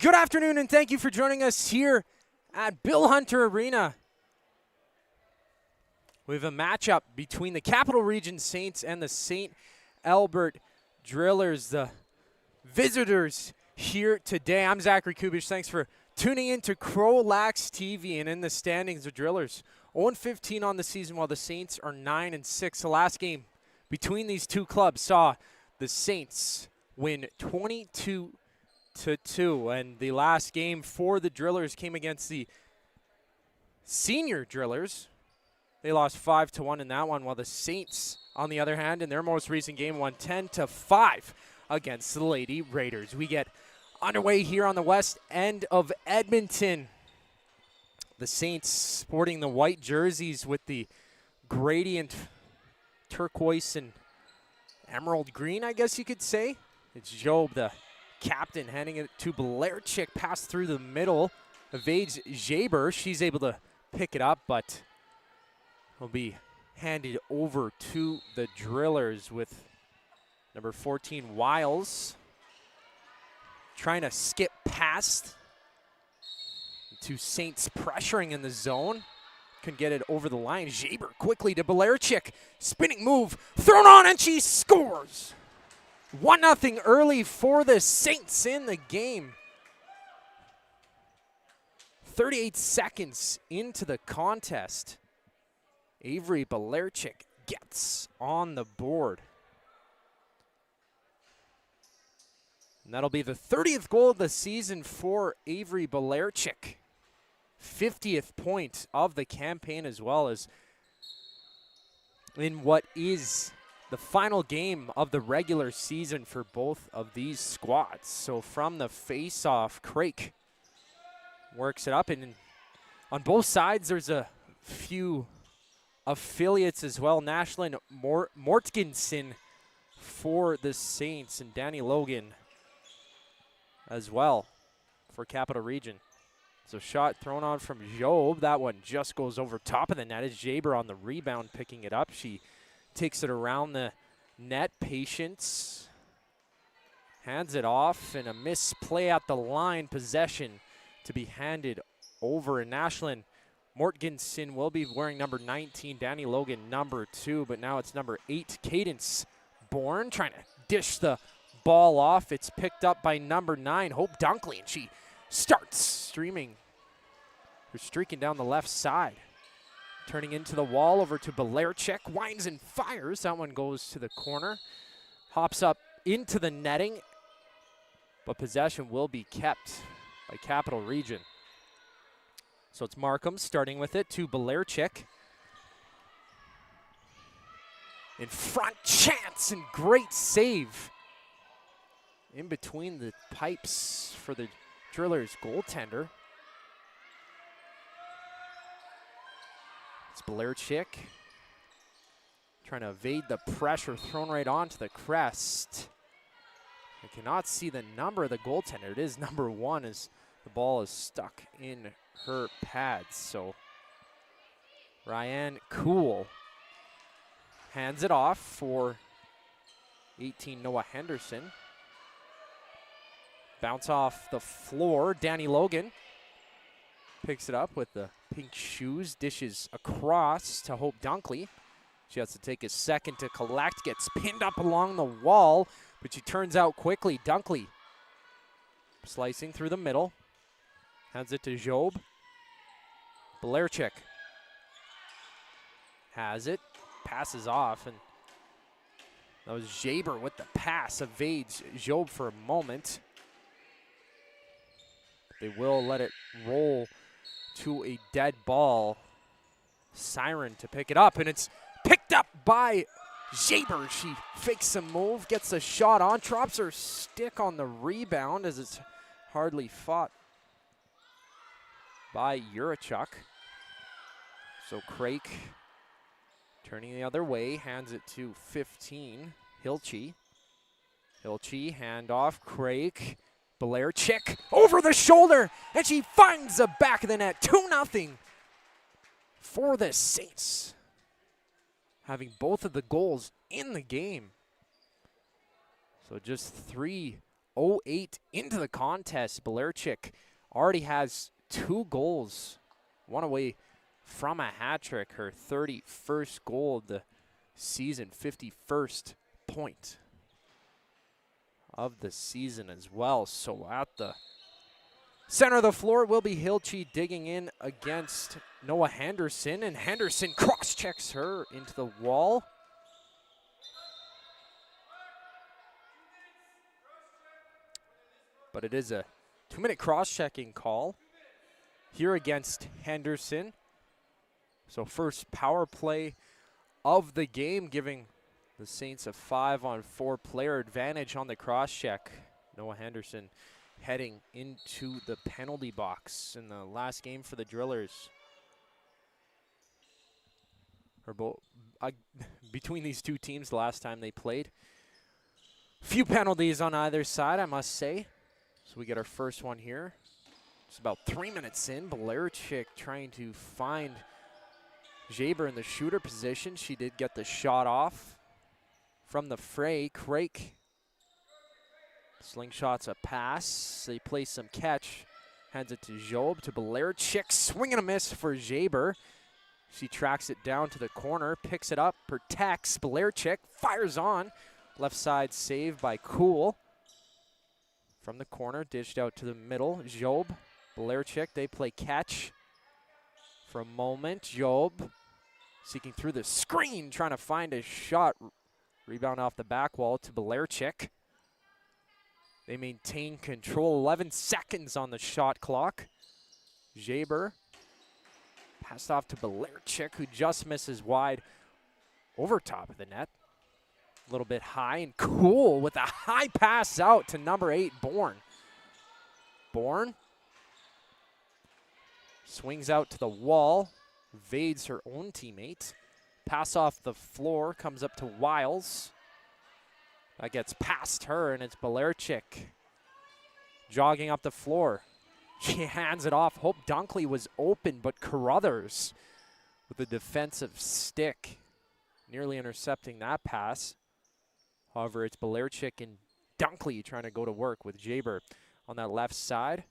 Good afternoon, and thank you for joining us here at Bill Hunter Arena. We have a matchup between the Capital Region Saints and the St. Albert Drillers, the visitors here today. I'm Zachary Kubish. Thanks for tuning in to CROW LAX TV. And in the standings, the Drillers 0-15 on the season, while the Saints are 9-6. The last game between these two clubs saw the Saints win 22-2, and the last game for the Drillers came against the Senior Drillers. They lost 5-1 in that one, while the Saints, on the other hand, in their most recent game, won 10-5 against the Lady Raiders. We get underway here on the west end of Edmonton. The Saints sporting the white jerseys with the gradient turquoise and emerald green, I guess you could say. It's Job, the captain, handing it to Blairchick. Pass through the middle, evades Jaber. She's able to pick it up, but will be handed over to the Drillers with number 14, Wiles, trying to skip past the two Saints pressuring in the zone. Couldn't get it over the line. Jaber quickly to Blairchick. Spinning move, thrown on, and she scores. 1-0 early for the Saints in the game. 38 seconds into the contest, Avery Blairchick gets on the board. And that'll be the 30th goal of the season for Avery Blairchick. 50th point of the campaign, as well as in what is the final game of the regular season for both of these squads. So from the face-off, Craik works it up, and on both sides there's a few affiliates as well. Nashlyn Mortgensen for the Saints, and Danny Logan as well for Capital Region. So shot thrown on from Job. That one just goes over top of the net. As Jaber on the rebound picking it up. She takes it around the net. Patience hands it off, and a misplay at the line. Possession to be handed over. And Nashlyn Mortgensen will be wearing number 19. Danny Logan number 2, but now it's number 8. Cadence Bourne trying to dish the ball off. It's picked up by number 9, Hope Dunkley, and she starts streaking down the left side. Turning into the wall, over to Blairchick. Winds and fires. That one goes to the corner. Hops up into the netting, but possession will be kept by Capital Region. So it's Markham starting with it to Blairchick. In front, chance, and great save in between the pipes for the Drillers goaltender. It's Blairchick trying to evade the pressure, thrown right onto the crest. I cannot see the number of the goaltender. It is number 1, as the ball is stuck in her pads. So Ryan Cool hands it off for 18, Noah Henderson. Bounce off the floor. Danny Logan picks it up with the pink shoes, dishes across to Hope Dunkley. She has to take a second to collect, gets pinned up along the wall, but she turns out quickly. Dunkley slicing through the middle. Hands it to Job. Blairchick has it, passes off, and that was Jaber with the pass. Evades Job for a moment. They will let it roll to a dead ball. Siren to pick it up, and it's picked up by Jaber. She fakes a move, gets a shot on, drops her stick on the rebound as it's hardly fought by Urachuk. So Craik turning the other way, hands it to 15, Hilchey. Hilchey, handoff, Craik. Blairchick over the shoulder, and she finds the back of the net. 2-0 for the Saints, having both of the goals in the game. So just 3 0-8 into the contest. Belerchik already has 2 goals, 1 away from a hat trick. Her 31st goal of the season, 51st point of the season as well. So at the center of the floor will be Hilchi digging in against Noah Henderson, and Henderson cross-checks her into the wall. But it is a 2-minute cross-checking call here against Henderson. So first power play of the game, giving the Saints a 5-on-4 player advantage on the cross-check. Noah Henderson heading into the penalty box in the last game for the Drillers. Between these two teams, the last time they played, few penalties on either side, I must say. So we get our first one here. It's about 3 minutes in. Belerchik trying to find Jaber in the shooter position. She did get the shot off from the fray. Crake slingshots a pass. They play some catch. Hands it to Job, to Belerchik. Swing and a miss for Jaber. She tracks it down to the corner, picks it up, protects. Belerchik fires on. Left side save by Cool. From the corner, dished out to the middle. Job, Belerchik, they play catch for a moment. Job seeking through the screen, trying to find a shot. Rebound off the back wall to Belerchik. They maintain control. 11 seconds on the shot clock. Jaber passed off to Belerchik, who just misses wide over top of the net. A little bit high, and Cool with a high pass out to number 8, Bourne. Bourne swings out to the wall, evades her own teammate. Pass off the floor, comes up to Wiles. That gets past her, and it's Belerchik jogging up the floor. She hands it off. Hope Dunkley was open, but Carruthers with a defensive stick, nearly intercepting that pass. However, it's Belerchik and Dunkley trying to go to work with Jaber on that left side.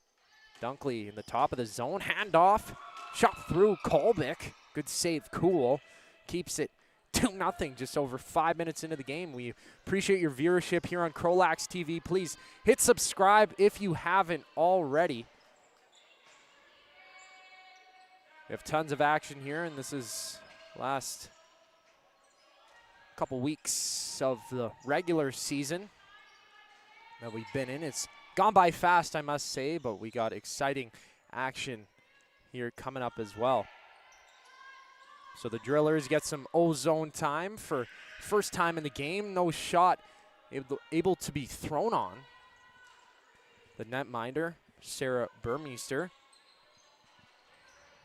Dunkley in the top of the zone, handoff, shot through Kolbick. Good save, Cool. Keeps it 2-0 just over 5 minutes into the game. We appreciate your viewership here on CROW LAX TV. Please hit subscribe if you haven't already. We have tons of action here, and this is last couple weeks of the regular season that we've been in. It's gone by fast, I must say, but we got exciting action here coming up as well. So the Drillers get some O-zone time for first time in the game. No shot able to be thrown on. The netminder, Sarah Burmeister.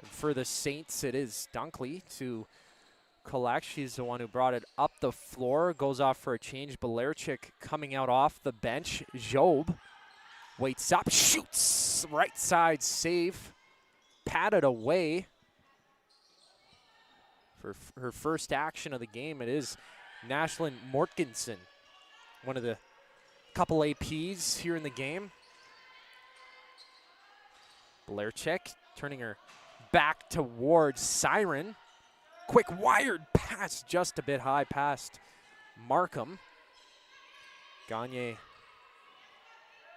And for the Saints, it is Dunkley to collect. She's the one who brought it up the floor. Goes off for a change. Belerchik coming out off the bench. Job waits up, shoots. Right side save. Patted away. For her first action of the game, it is Nashlyn Mortgensen, one of the couple APs here in the game. Belerchik turning her back towards Siren. Quick wired pass, just a bit high past Markham. Gagne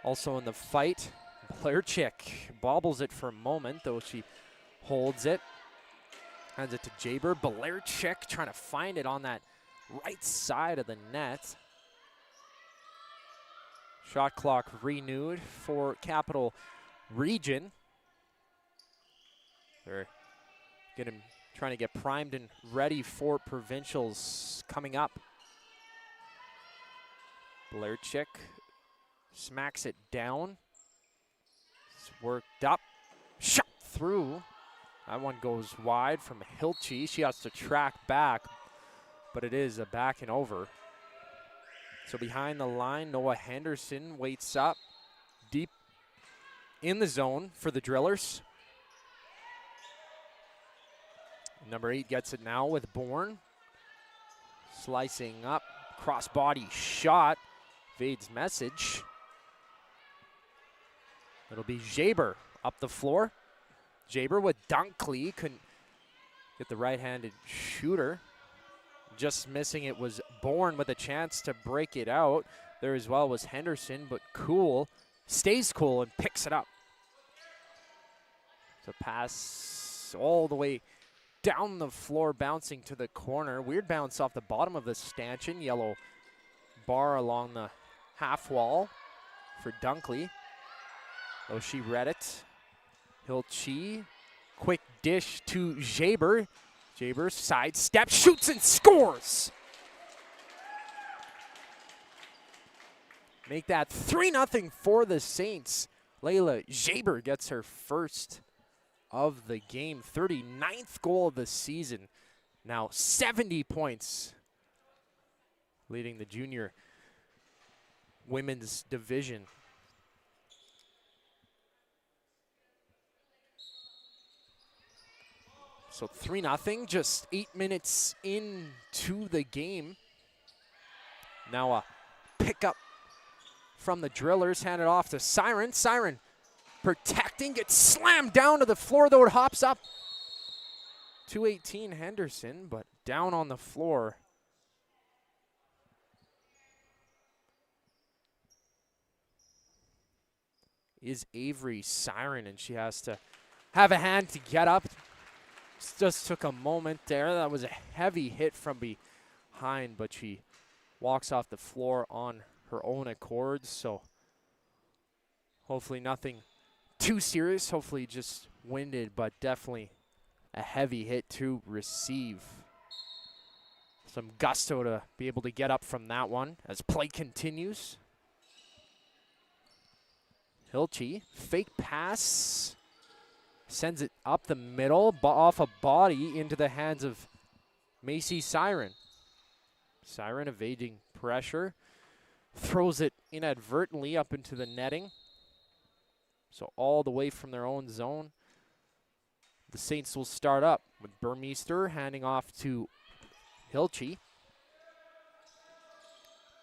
also in the fight. Belerchik bobbles it for a moment, though she holds it. Hands it to Jaber. Belerchik trying to find it on that right side of the net. Shot clock renewed for Capital Region. They're trying to get primed and ready for provincials coming up. Belerchik smacks it down. It's worked up. Shot through. That one goes wide from Hilchi. She has to track back, but it is a back and over. So behind the line, Noah Henderson waits up deep in the zone for the Drillers. Number 8 gets it now with Bourne. Slicing up, crossbody shot, evades message. It'll be Jaber up the floor. Jaber with Dunkley, couldn't get the right-handed shooter. Just missing it was Bourne with a chance to break it out. There as well was Henderson, but Cool stays cool and picks it up. So pass all the way down the floor, bouncing to the corner. Weird bounce off the bottom of the stanchion. Yellow bar along the half wall for Dunkley. Oh, she read it. Hilchi, quick dish to Jaber. Jaber sidestep, shoots and scores. Make that 3-0 for the Saints. Layla Jaber gets her first of the game, 39th goal of the season. Now 70 points, leading the junior women's division. So 3-0, just 8 minutes into the game. Now a pickup from the Drillers, handed off to Siren. Siren protecting, gets slammed down to the floor, though it hops up. 218 Henderson, but down on the floor. Is Avery Siren, and she has to have a hand to get up. Just took a moment there. That was a heavy hit from behind, but she walks off the floor on her own accord. So hopefully nothing too serious. Hopefully just winded, but definitely a heavy hit to receive. Some gusto to be able to get up from that one as play continues. Hilchi, fake pass. Sends it up the middle, off a body into the hands of Macy Siren. Siren evading pressure. Throws it inadvertently up into the netting. So all the way from their own zone. The Saints will start up with Burmeister handing off to Hilchi.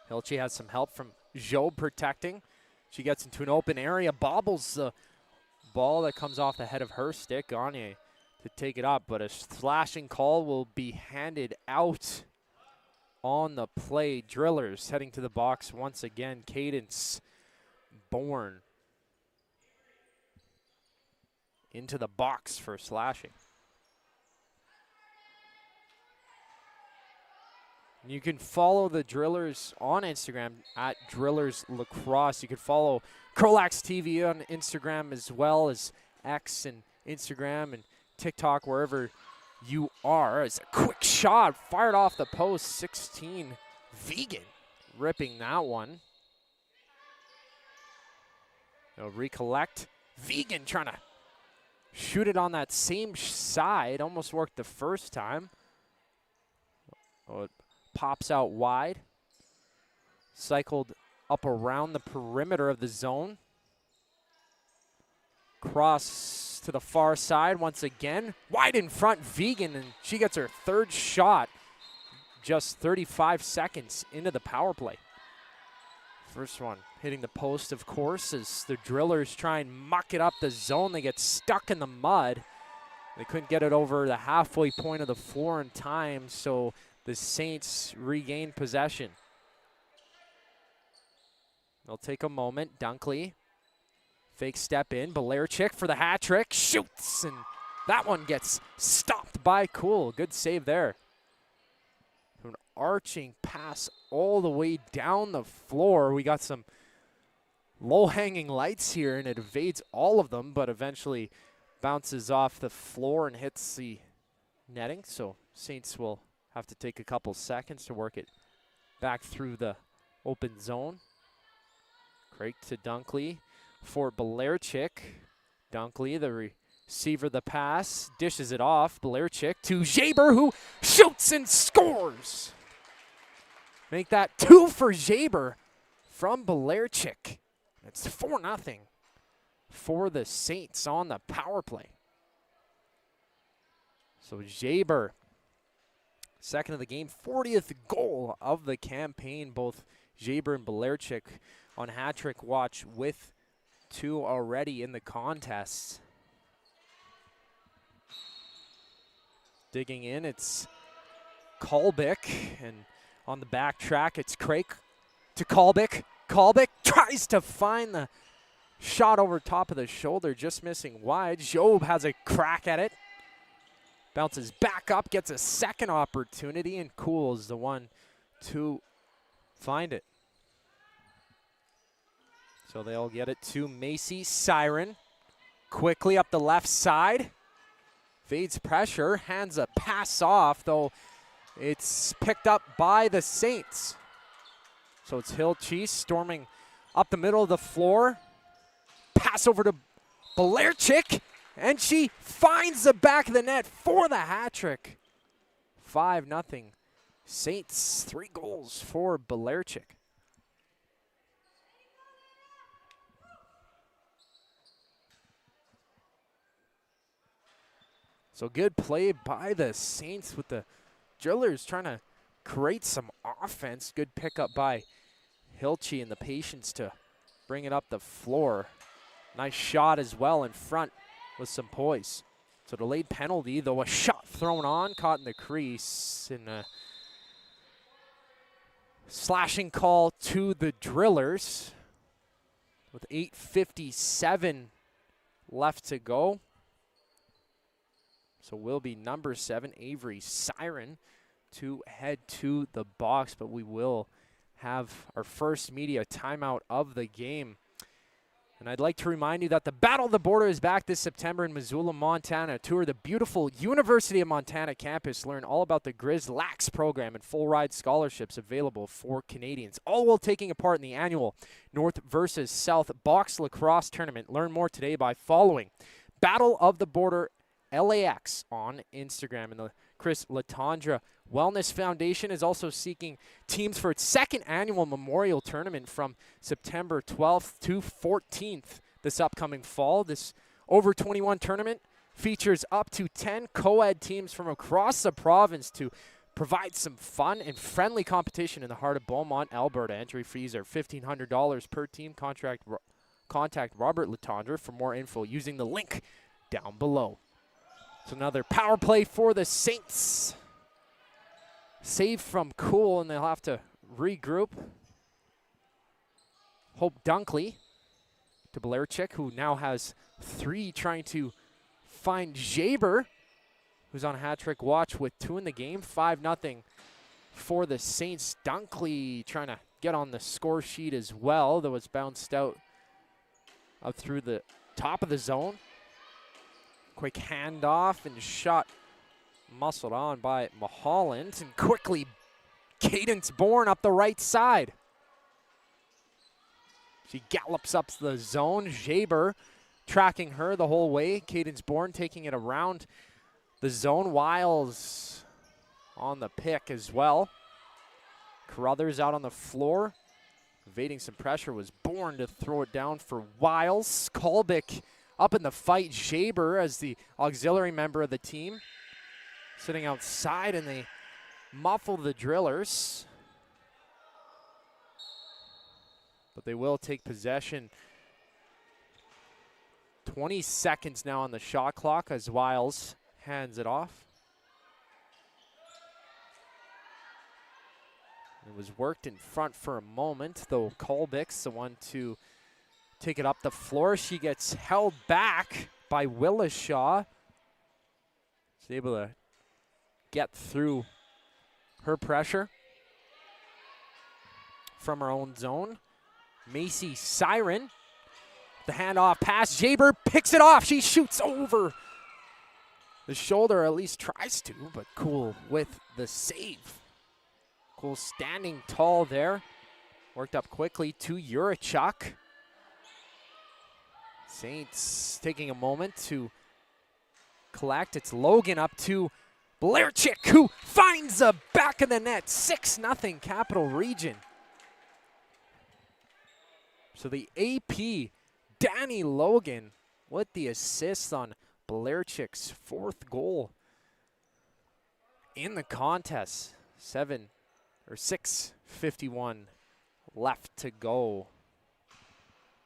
Hilchi has some help from Job protecting. She gets into an open area, bobbles the ball that comes off the head of her stick. Gagne to take it up, but a slashing call will be handed out on the play. Drillers heading to the box once again. Cadence Bourne into the box for slashing. You can follow the Drillers on Instagram at Drillers Lacrosse. You can follow CROW LAX TV on Instagram as well as X and Instagram and TikTok, wherever you are. It's a quick shot fired off the post. 16 Vegan ripping that one. They'll recollect. Vegan trying to shoot it on that same side. Almost worked the first time. Oh, it pops out wide. Cycled up around the perimeter of the zone. Cross to the far side once again. Wide in front, Vegan, and she gets her third shot just 35 seconds into the power play. First one hitting the post, of course, as the Drillers try and muck it up the zone. They get stuck in the mud. They couldn't get it over the halfway point of the floor in time, so the Saints regain possession. They'll take a moment. Dunkley, fake step in. Belarchik for the hat trick. Shoots, and that one gets stopped by Cool. Good save there. An arching pass all the way down the floor. We got some low-hanging lights here, and it evades all of them, but eventually bounces off the floor and hits the netting. So Saints will have to take a couple seconds to work it back through the open zone. Craig to Dunkley for Belarchik. Dunkley, the receiver, the pass, dishes it off. Belarchik to Jaber, who shoots and scores. Make that 2 for Jaber from Belarchik. It's 4-0 for the Saints on the power play. So Jaber, second of the game, 40th goal of the campaign. Both Jaber and Belarchik on hat trick watch with 2 already in the contest. Digging in, it's Kolbick, and on the back track, it's Craig to Kolbick. Kolbick tries to find the shot over top of the shoulder, just missing wide. Job has a crack at it. Bounces back up, gets a second opportunity, and Cool is the one to find it. So they'll get it to Macy Siren. Quickly up the left side. Fades pressure, hands a pass off, though it's picked up by the Saints. So it's Hilchis storming up the middle of the floor. Pass over to Belarchik, and she finds the back of the net for the hat trick. 5-0. Saints, 3 goals for Belarchik. So good play by the Saints with the Drillers trying to create some offense. Good pickup by Hilchey and the patience to bring it up the floor. Nice shot as well in front with some poise. So delayed penalty, though a shot thrown on, caught in the crease. And a slashing call to the Drillers with 8:57 left to go. So will be number 7, Avery Siren, to head to the box, but we will have our first media timeout of the game. And I'd like to remind you that the Battle of the Border is back this September in Missoula, Montana. Tour the beautiful University of Montana campus. Learn all about the CROW LAX program and full ride scholarships available for Canadians. All while taking a part in the annual North versus South Box Lacrosse Tournament. Learn more today by following Battle of the Border LAX on Instagram. And the Chris Latondra Wellness Foundation is also seeking teams for its 2nd annual memorial tournament from September 12th to 14th this upcoming fall. This over 21 tournament features up to 10 co-ed teams from across the province to provide some fun and friendly competition in the heart of Beaumont, Alberta. Entry fees are $1,500 per team. Contact Robert Latondra for more info using the link down below. So another power play for the Saints. Save from Cool, and they'll have to regroup. Hope Dunkley to Belarchik, who now has 3, trying to find Jaber, who's on hat trick watch with 2 in the game. 5-0 for the Saints. Dunkley trying to get on the score sheet as well, though it's bounced out up through the top of the zone. Quick handoff and shot muscled on by Mulholland, and quickly Cadence Bourne up the right side. She gallops up the zone. Jaber tracking her the whole way. Cadence Bourne taking it around the zone. Wiles on the pick as well. Carruthers out on the floor. Evading some pressure was Bourne to throw it down for Wiles. Kolbick up in the fight. Jaber as the auxiliary member of the team sitting outside, and they muffle the Drillers. But they will take possession. 20 seconds now on the shot clock as Wiles hands it off. It was worked in front for a moment, though Kolbick's the one to take it up the floor. She gets held back by Willishaw. She's able to get through her pressure from her own zone. Macy Siren, the handoff pass. Jaber picks it off. She shoots over the shoulder, or at least tries to, but Cool with the save. Cool standing tall there. Worked up quickly to Yurichuk. Saints taking a moment to collect. It's Logan up to Belarchik, who finds the back of the net. 6-0 Capital Region. So the AP, Danny Logan, with the assist on Belarchik's 4th goal in the contest. 6:51 left to go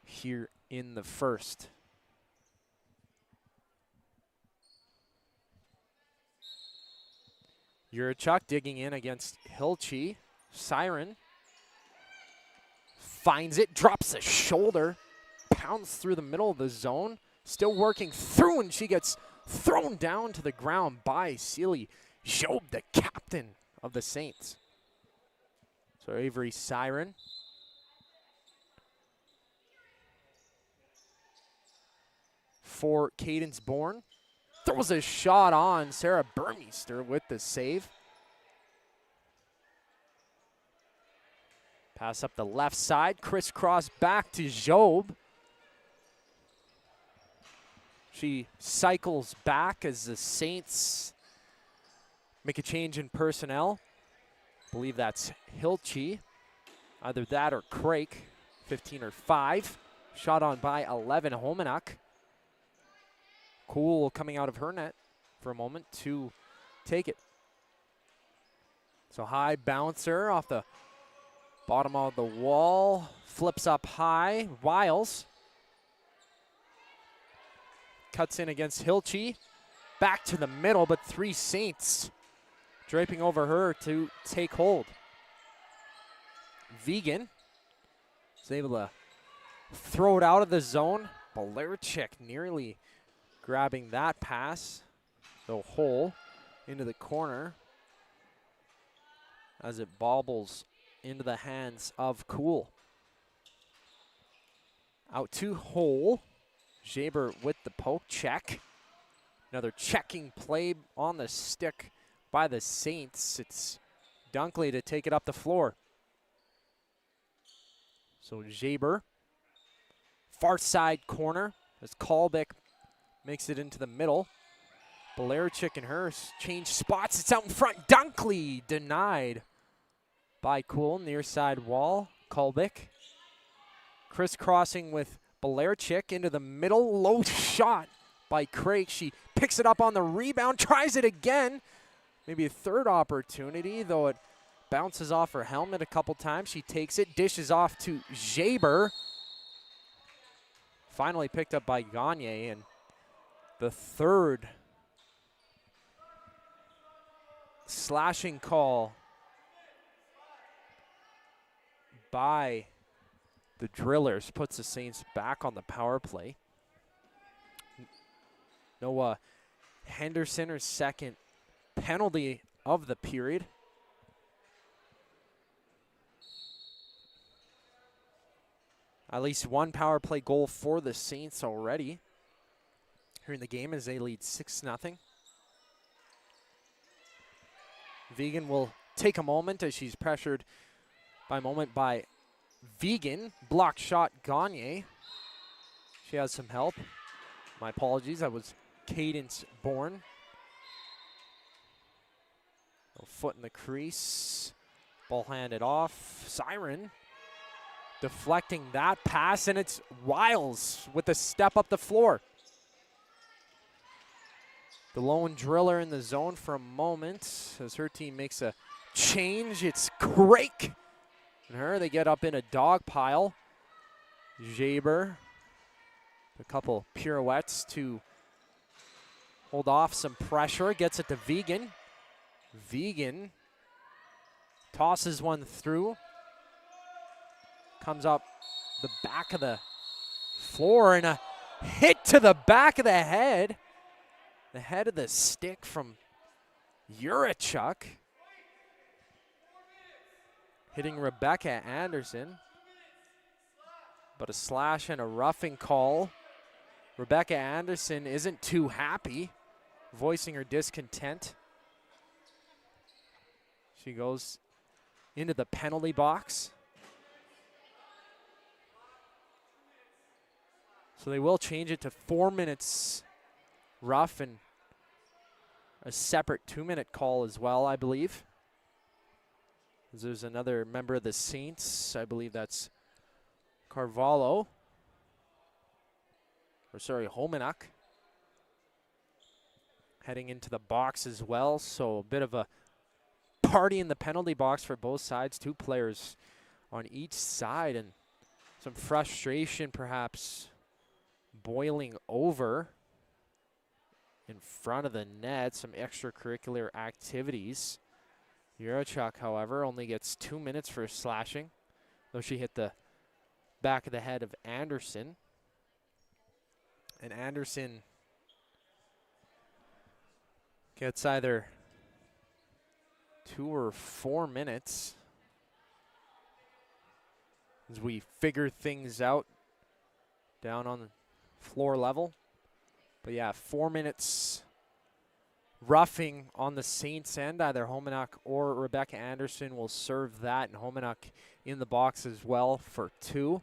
here in the first. Yurichuk digging in against Hilchi. Siren finds it, drops the shoulder, pounds through the middle of the zone, still working through, and she gets thrown down to the ground by Sealy Job, the captain of the Saints. So Avery Siren. For Cadence Bourne. Throws a shot on Sarah Burmeister with the save. Pass up the left side, crisscross back to Job. She cycles back as the Saints make a change in personnel. I believe that's Hilchi. Either that or Crake, 15 or 5. Shot on by 11, Homenak. Cool coming out of her net for a moment to take it. So high bouncer off the bottom of the wall. Flips up high. Wiles. Cuts in against Hilchi. Back to the middle, but 3 Saints draping over her to take hold. Vegan is able to throw it out of the zone. Balerchik nearly grabbing that pass, the hole into the corner as it bobbles into the hands of Cool. Out to Hole. Jaber with the poke check. Another checking play on the stick by the Saints. It's Dunkley to take it up the floor. So Jaber, far side corner as Kalbeck makes it into the middle. Balerchik and her change spots. It's out in front. Dunkley denied by Cool. Near side wall. Kalbeck crisscrossing with Balerchik into the middle. Low shot by Craig. She picks it up on the rebound. Tries it again. Maybe a third opportunity, though it bounces off her helmet a couple times. She takes it. Dishes off to Jaber. Finally picked up by Gagne, and the third slashing call by the Drillers puts the Saints back on the power play. Noah Henderson, her second penalty of the period. At least one power play goal for the Saints already here in the game as they lead 6-0. Vegan will take a moment as she's pressured by Vegan. Block shot Gagne. She has some help. My apologies, that was Cadence Bourne. A foot in the crease. Ball handed off. Siren deflecting that pass, and it's Wiles with the step up the floor. The lone driller in the zone for a moment as her team makes a change. It's Crake and her. They get up in a dog pile. Jaber, a couple pirouettes to hold off some pressure. Gets it to Vegan. Vegan tosses one through. Comes up the back of the floor and a hit to the back of the head. The head of the stick from Yurichuk. Hitting Rebecca Anderson. But a slash and a roughing call. Rebecca Anderson isn't too happy, voicing her discontent. She goes into the penalty box. So they will change it to 4 minutes rough and a separate 2-minute call as well, I believe. There's another member of the Saints. I believe that's Carvalho. Or sorry, Homenak. Heading into the box as well. So a bit of a party in the penalty box for both sides. 2 players on each side, and some frustration perhaps boiling over in front of the net. Some extracurricular activities. Yurachuk, however, only gets 2 minutes for slashing, though she hit the back of the head of Anderson. And Anderson gets either 2 or 4 minutes as we figure things out down on the floor level. But yeah, 4 minutes roughing on the Saints end. Either Homenak or Rebecca Anderson will serve that, and Homenak in the box as well for 2.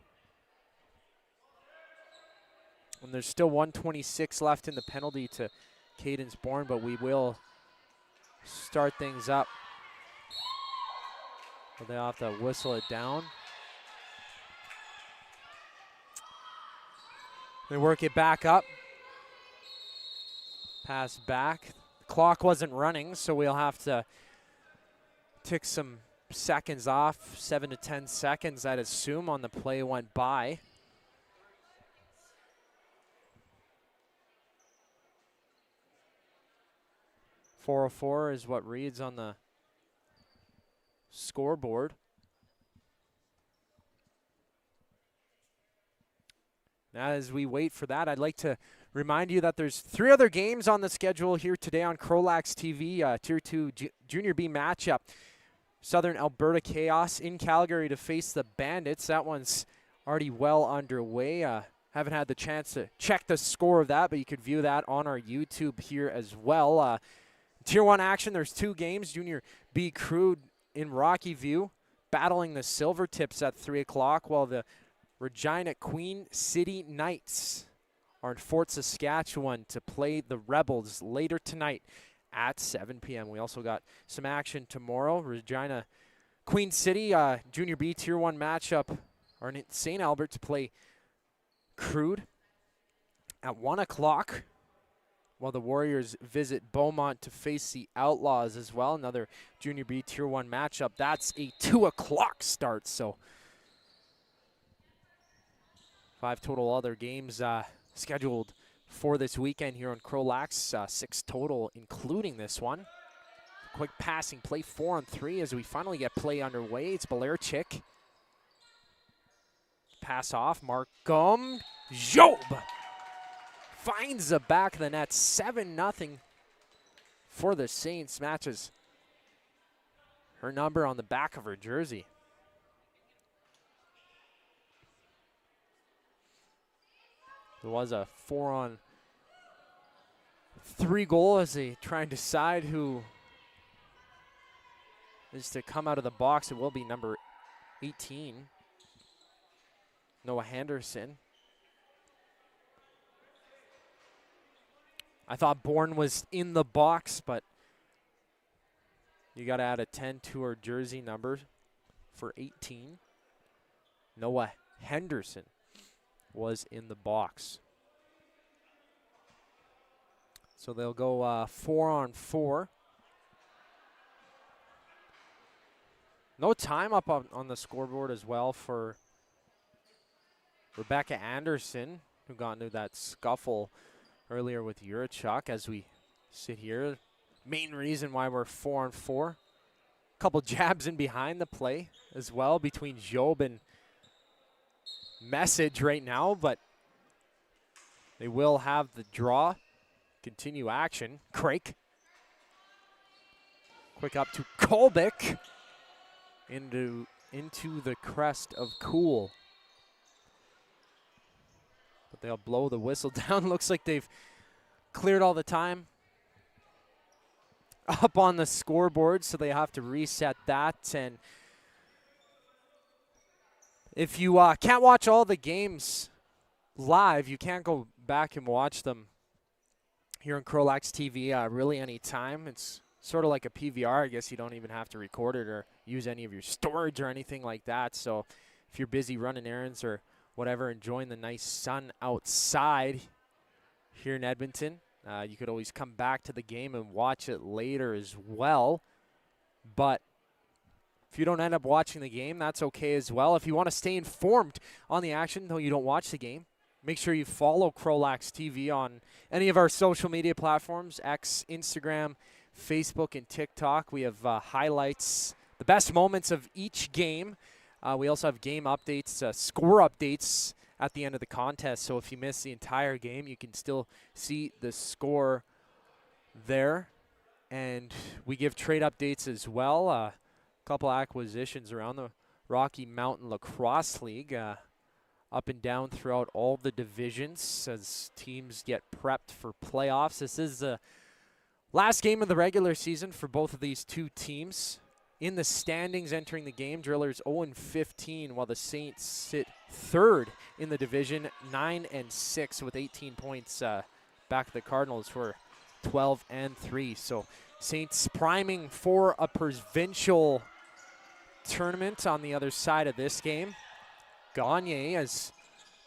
And there's still 1:26 left in the penalty to Cadence Bourne, but we will start things up. But they'll have to whistle it down. They work it back up. Pass back. The clock wasn't running, so we'll have to tick some seconds off. 7 to 10 seconds, I'd assume, on the play went by. .404 is what reads on the scoreboard. Now, as we wait for that, I'd like to remind you that there's 3 other games on the schedule here today on CROW LAX TV. Tier 2 Junior B matchup. Southern Alberta Chaos in Calgary to face the Bandits. That one's already well underway. Haven't had the chance to check the score of that, but you could view that on our YouTube here as well. Tier 1 action, there's 2 games. Junior B CROW in Rocky View battling the Silvertips at 3 o'clock, while the Regina Queen City Knights are in Fort Saskatchewan to play the Rebels later tonight at 7 p.m. We also got some action tomorrow. Regina Queen City, Junior B Tier 1 matchup, are in St. Albert to play CROW at 1 o'clock, while the Warriors visit Beaumont to face the Outlaws as well. Another Junior B Tier 1 matchup. That's a 2 o'clock start, so 5 total other games scheduled for this weekend here on CROW LAX. 6 total, including this one. Quick passing play, 4-on-3 as we finally get play underway. It's Balerchik. Pass off, Markham. Job finds the back of the net. 7-0 for the Saints. Matches her number on the back of her jersey. There was a 4-on-3 goal as they try and decide who is to come out of the box. It will be number 18, Noah Henderson. I thought Bourne was in the box, but you got to add a 10 to her jersey number for 18. Noah Henderson was in the box. So they'll go 4-on-4. No time up on the scoreboard as well for Rebecca Anderson, who got into that scuffle earlier with Yurachuk. As we sit here, main reason why we're 4-on-4. Couple jabs in behind the play as well between Job and Message right now, but they will have the draw. Continue action. Craik. Quick up to Kolbeck. Into the crest of Cool. But they'll blow the whistle down. Looks like they've cleared all the time up on the scoreboard, so they have to reset that. And if you can't watch all the games live, you can't go back and watch them here on CROW LAX TV really any time. It's sort of like a PVR. I guess you don't even have to record it or use any of your storage or anything like that. So if you're busy running errands or whatever, enjoying the nice sun outside here in Edmonton, you could always come back to the game and watch it later as well. But if you don't end up watching the game, that's okay as well. If you want to stay informed on the action, though you don't watch the game, Make sure you follow CROW LAX TV on any of our social media platforms, X, Instagram, Facebook, and TikTok. We have highlights, the best moments of each game. We also have game updates, score updates at the end of the contest. So if you miss the entire game, you can still see the score there. And we give trade updates as well. A couple acquisitions around the Rocky Mountain Lacrosse League, up and down throughout all the divisions as teams get prepped for playoffs. This is the last game of the regular season for both of these two teams. In the standings entering the game, Drillers 0-15, while the Saints sit third in the division, 9-6 with 18 points back of the Cardinals, who are 12-3. So Saints priming for a provincial tournament on the other side of this game. Gagne has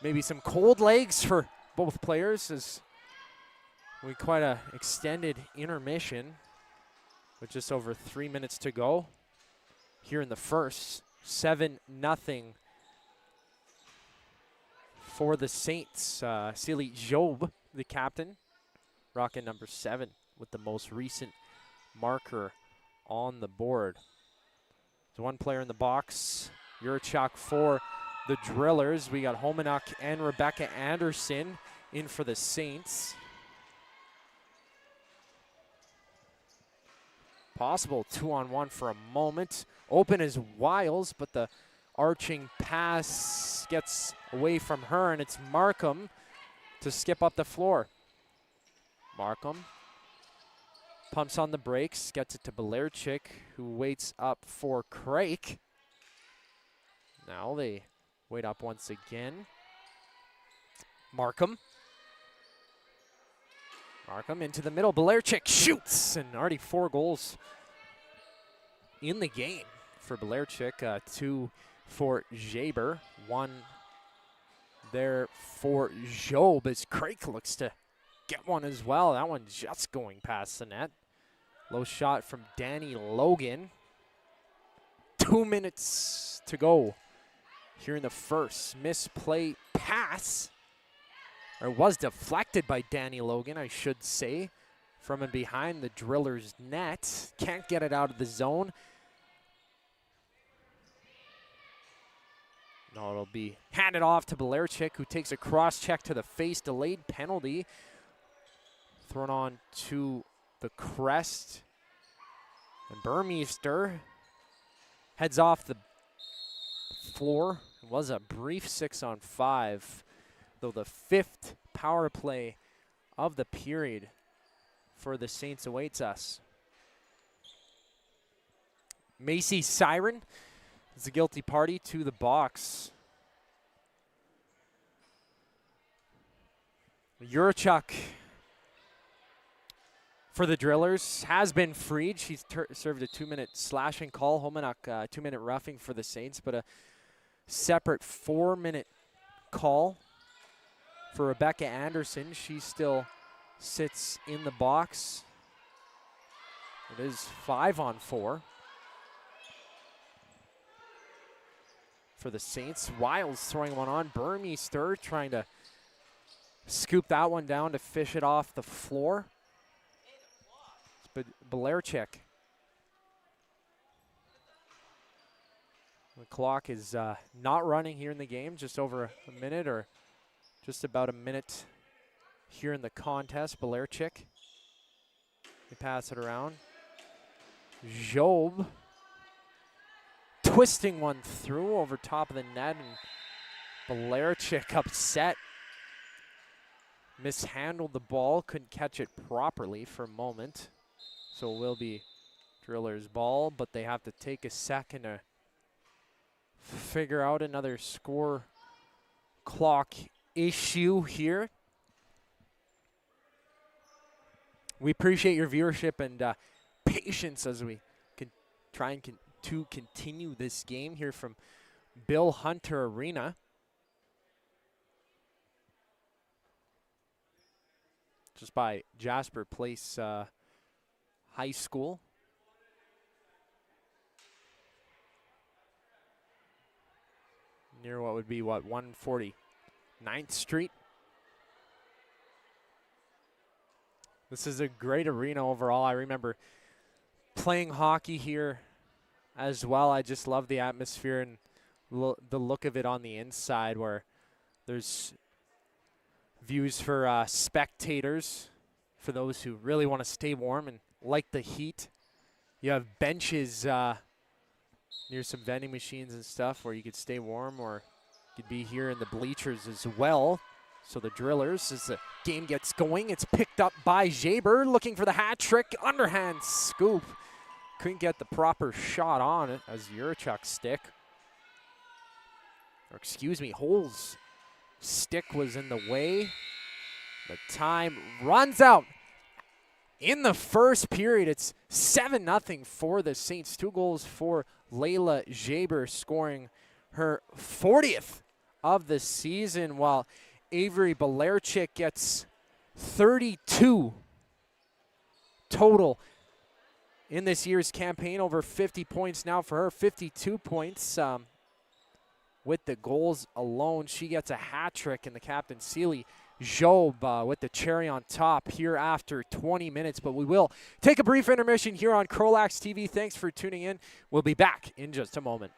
maybe some cold legs for both players as we quite a extended intermission with just over 3 minutes to go here in the first. 7-0 for the Saints. Silly Job, the captain, rocking number 7 with the most recent marker on the board. So one player in the box, Yurchuk for the Drillers. We got Homenuk and Rebecca Anderson in for the Saints. Possible 2-on-1 for a moment. Open as Wiles, but the arching pass gets away from her, and it's Markham to skip up the floor. Markham pumps on the brakes, gets it to Belerchik, who waits up for Craik. Now they wait up once again. Markham into the middle. Belerchik shoots, and already 4 goals in the game for Belerchik. 2 for Jaber, 1 there for Job as Craik looks to get one as well. That one just going past the net. Low shot from Danny Logan. 2 minutes to go here in the first. Misplay pass, or was deflected by Danny Logan, I should say, from and behind the Drillers' net. Can't get it out of the zone. No, it'll be handed off to Belerchik, who takes a cross check to the face. Delayed penalty thrown on to the crest. And Burmeister heads off the floor. It was a brief 6-on-5, though the 5th power play of the period for the Saints awaits us. Macy Siren is the guilty party to the box. Yurchuk for the Drillers has been freed. She's served a 2-minute slashing call. Homenuk, 2-minute roughing for the Saints, but a separate 4-minute call for Rebecca Anderson. She still sits in the box. It is 5-on-4 for the Saints. Wiles throwing one on. Burmeister trying to scoop that one down to fish it off the floor. But Belerchik. The clock is not running here in the game. Just over a minute, or just about a minute here in the contest. Belerchik. They pass it around. Job twisting one through over top of the net, and Belerchik upset. Mishandled the ball, couldn't catch it properly for a moment. So it will be Drillers' ball, but they have to take a second to figure out another score clock issue here. We appreciate your viewership and patience as we can try and to continue this game here from Bill Hunter Arena. Just by Jasper Place High School. Near what would be, 149th Street This is a great arena overall. I remember playing hockey here as well. I just love the atmosphere and the look of it on the inside, where there's views for spectators, for those who really want to stay warm and like the heat. You have benches near some vending machines and stuff where you could stay warm, or you could be here in the bleachers as well. So the Drillers, as the game gets going, it's picked up by Jaber, looking for the hat trick, underhand scoop. Couldn't get the proper shot on it as Yurchuk's stick, or excuse me, Hole's stick was in the way. The time runs out in the first period. It's 7-0 for the Saints. 2 goals for Layla Jaber, scoring her 40th of the season, while Avery Belarchik gets 32 total in this year's campaign. Over 50 points now for her, 52 points with the goals alone. She gets a hat trick, and the captain, Sealy Job, with the cherry on top here after 20 minutes. But we will take a brief intermission here on CROW LAX TV. Thanks for tuning in. We'll be back in just a moment.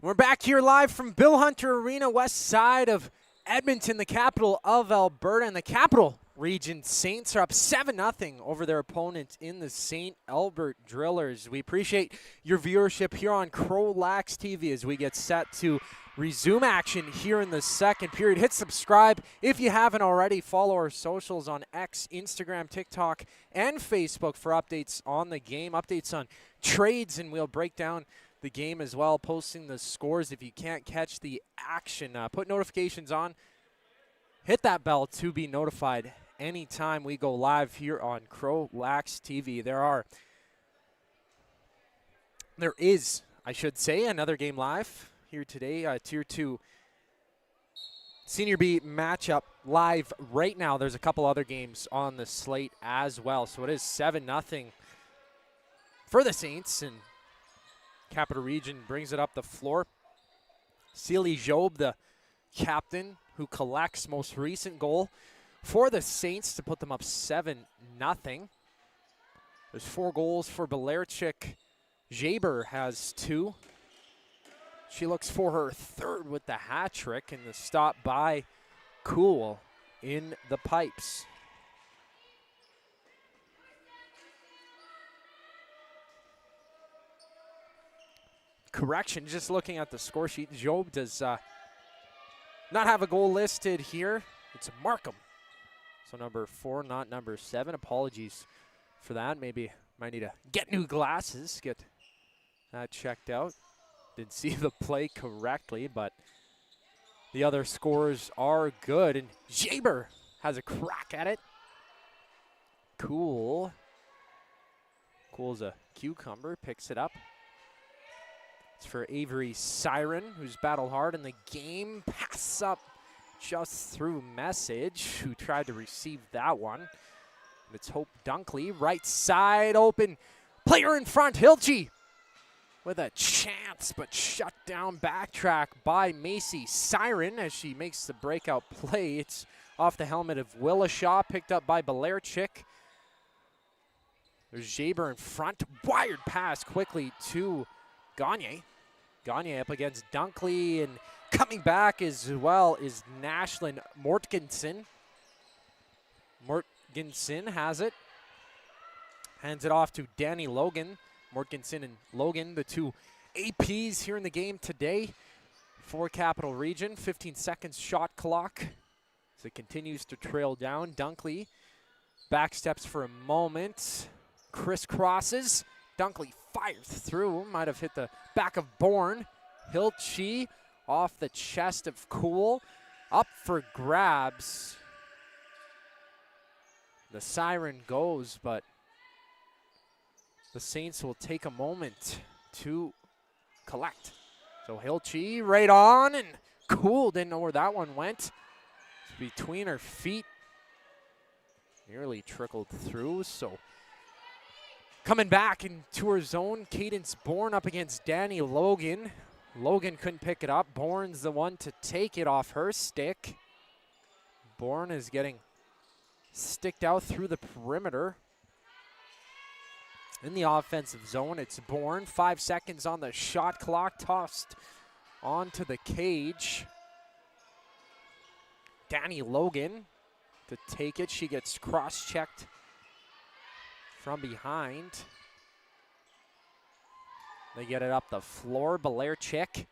We're back here live from Bill Hunter Arena, west side of Edmonton, the capital of Alberta. And the Capital Region Saints are up 7-0 over their opponent in the St. Albert Drillers. We appreciate your viewership here on CROW LAX TV as we get set to resume action here in the second period. Hit subscribe if you haven't already. Follow our socials on X, Instagram, TikTok, and Facebook for updates on the game, updates on trades, and we'll break down the game as well, posting the scores if you can't catch the action. Put notifications on. Hit that bell to be notified anytime we go live here on CROW LAX TV. There is, I should say, another game live here today. Tier 2 Senior B matchup live right now. There's a couple other games on the slate as well. So it is 7-0 for the Saints, and Capital Region brings it up the floor. Sealy Job, the captain, who collects most recent goal for the Saints to put them up 7-0. There's 4 goals for Belarchik. Jaber has 2. She looks for her 3rd with the hat trick, and the stop by Cool in the pipes. Correction, just looking at the score sheet, Job does not have a goal listed here. It's Markham. So number 4, not number 7. Apologies for that. Maybe might need to get new glasses, get that checked out. Didn't see the play correctly, but the other scores are good. And Jaber has a crack at it. Cool's a cucumber, picks it up. For Avery Siren, who's battled hard in the game. Pass up just through Message, who tried to receive that one. And it's Hope Dunkley, right side open. Player in front, Hilchey with a chance, but shut down backtrack by Macy Siren as she makes the breakout play. It's off the helmet of Willishaw, picked up by Belarchik. There's Jaber in front. Wired pass quickly to Gagne. Gagne up against Dunkley, and coming back as well is Nashlin Mortgensen. Mortgensen has it. Hands it off to Danny Logan. Mortgensen and Logan, the 2 APs here in the game today for Capital Region. 15 seconds shot clock as it continues to trail down. Dunkley back steps for a moment. Crisscrosses. Dunkley fires through, might have hit the back of Bourne. Hilchey off the chest of Cool, up for grabs. The siren goes, but the Saints will take a moment to collect. So Hilchey right on, and Cool didn't know where that one went. It's between her feet. Nearly trickled through, so coming back into her zone, Cadence Bourne up against Danny Logan. Logan couldn't pick it up. Bourne's the one to take it off her stick. Bourne is getting sticked out through the perimeter. In the offensive zone, it's Bourne. 5 seconds on the shot clock, tossed onto the cage. Danny Logan to take it. She gets cross-checked from behind. They get it up the floor. Belarchik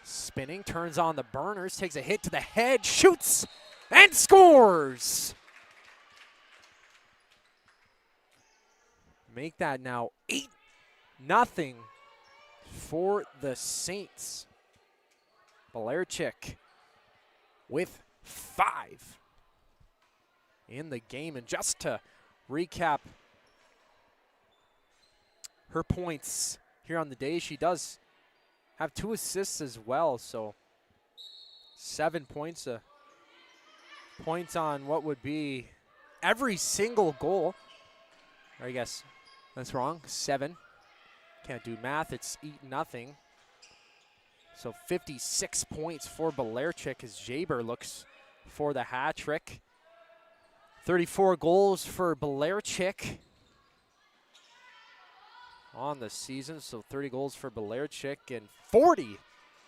spinning, turns on the burners, takes a hit to the head, shoots, and scores! Make that now 8-0 for the Saints. Belarchik with 5 in the game. And just to recap her points here on the day, she does have 2 assists as well, so 7 points, points on what would be every single goal. Or I guess that's wrong, 7. Can't do math, it's 8-0. So 56 points for Belarchik as Jaber looks for the hat trick. 34 goals for Belarchik on the season, so 30 goals for Belarchik and 40